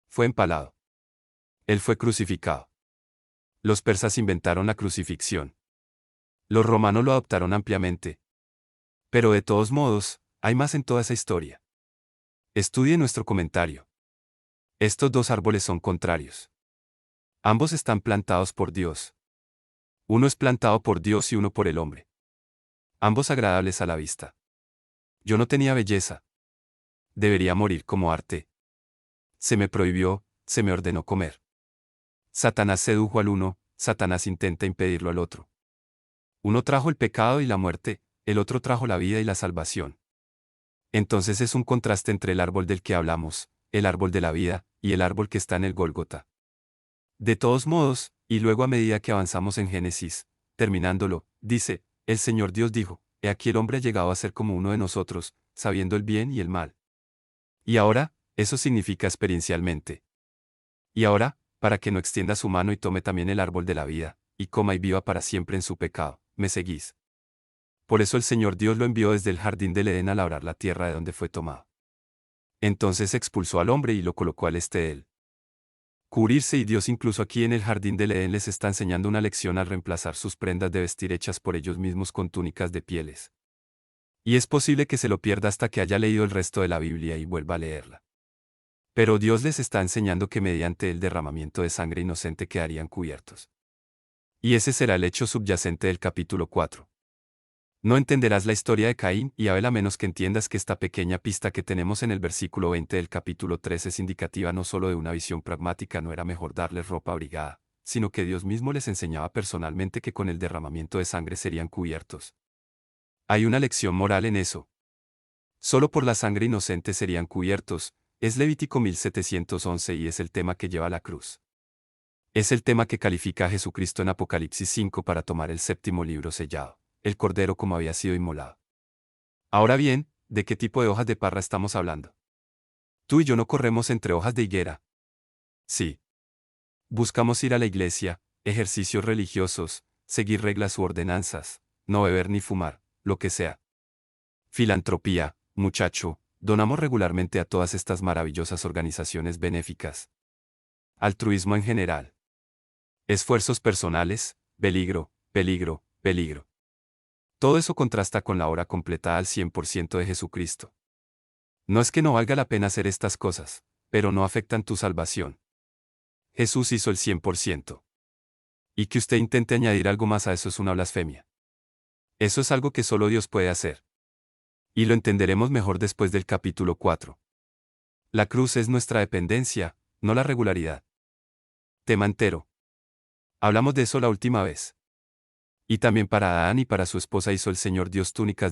Fue empalado. Él fue crucificado. Los persas inventaron la crucifixión. Los romanos lo adoptaron ampliamente. Pero de todos modos, hay más en toda esa historia. Estudie nuestro comentario. Estos dos árboles son contrarios. Ambos están plantados por Dios. Uno es plantado por Dios y uno por el hombre. Ambos agradables a la vista. Yo no tenía belleza. Debería morir como arte. Se me prohibió, se me ordenó comer. Satanás sedujo al uno, Satanás intenta impedirlo al otro. Uno trajo el pecado y la muerte, el otro trajo la vida y la salvación. Entonces es un contraste entre el árbol del que hablamos, el árbol de la vida, y el árbol que está en el Gólgota. De todos modos, y luego a medida que avanzamos en Génesis, terminándolo, dice, el Señor Dios dijo, he aquí el hombre ha llegado a ser como uno de nosotros, sabiendo el bien y el mal. Y ahora, eso significa experiencialmente. Y ahora, para que no extienda su mano y tome también el árbol de la vida, y coma y viva para siempre en su pecado, ¿me seguís? Por eso el Señor Dios lo envió desde el jardín del Edén a labrar la tierra de donde fue tomado. Entonces expulsó al hombre y lo colocó al este de él. Cubrirse y Dios incluso aquí en el jardín del Edén les está enseñando una lección al reemplazar sus prendas de vestir hechas por ellos mismos con túnicas de pieles. Y es posible que se lo pierda hasta que haya leído el resto de la Biblia y vuelva a leerla. Pero Dios les está enseñando que mediante el derramamiento de sangre inocente quedarían cubiertos. Y ese será el hecho subyacente del capítulo 4. No entenderás la historia de Caín y Abel a menos que entiendas que esta pequeña pista que tenemos en el versículo 20 del capítulo 3 es indicativa no solo de una visión pragmática, no era mejor darles ropa abrigada, sino que Dios mismo les enseñaba personalmente que con el derramamiento de sangre serían cubiertos. Hay una lección moral en eso. Solo por la sangre inocente serían cubiertos, es Levítico 1711 y es el tema que lleva la cruz. Es el tema que califica a Jesucristo en Apocalipsis 5 para tomar el séptimo libro sellado, el cordero como había sido inmolado. Ahora bien, ¿de qué tipo de hojas de parra estamos hablando? Tú y yo no corremos entre hojas de higuera. Sí. Buscamos ir a la iglesia, ejercicios religiosos, seguir reglas u ordenanzas, no beber ni fumar, lo que sea. Filantropía, muchacho, donamos regularmente a todas estas maravillosas organizaciones benéficas. Altruismo en general. Esfuerzos personales, peligro, peligro, peligro. Todo eso contrasta con la obra completada al 100% de Jesucristo. No es que no valga la pena hacer estas cosas, pero no afectan tu salvación. Jesús hizo el 100%. Y que usted intente añadir algo más a eso es una blasfemia. Eso es algo que solo Dios puede hacer. Y lo entenderemos mejor después del capítulo 4. La cruz es nuestra dependencia, no la regularidad. Tema entero. Hablamos de eso la última vez. Y también para Adán y para su esposa hizo el Señor Dios túnicas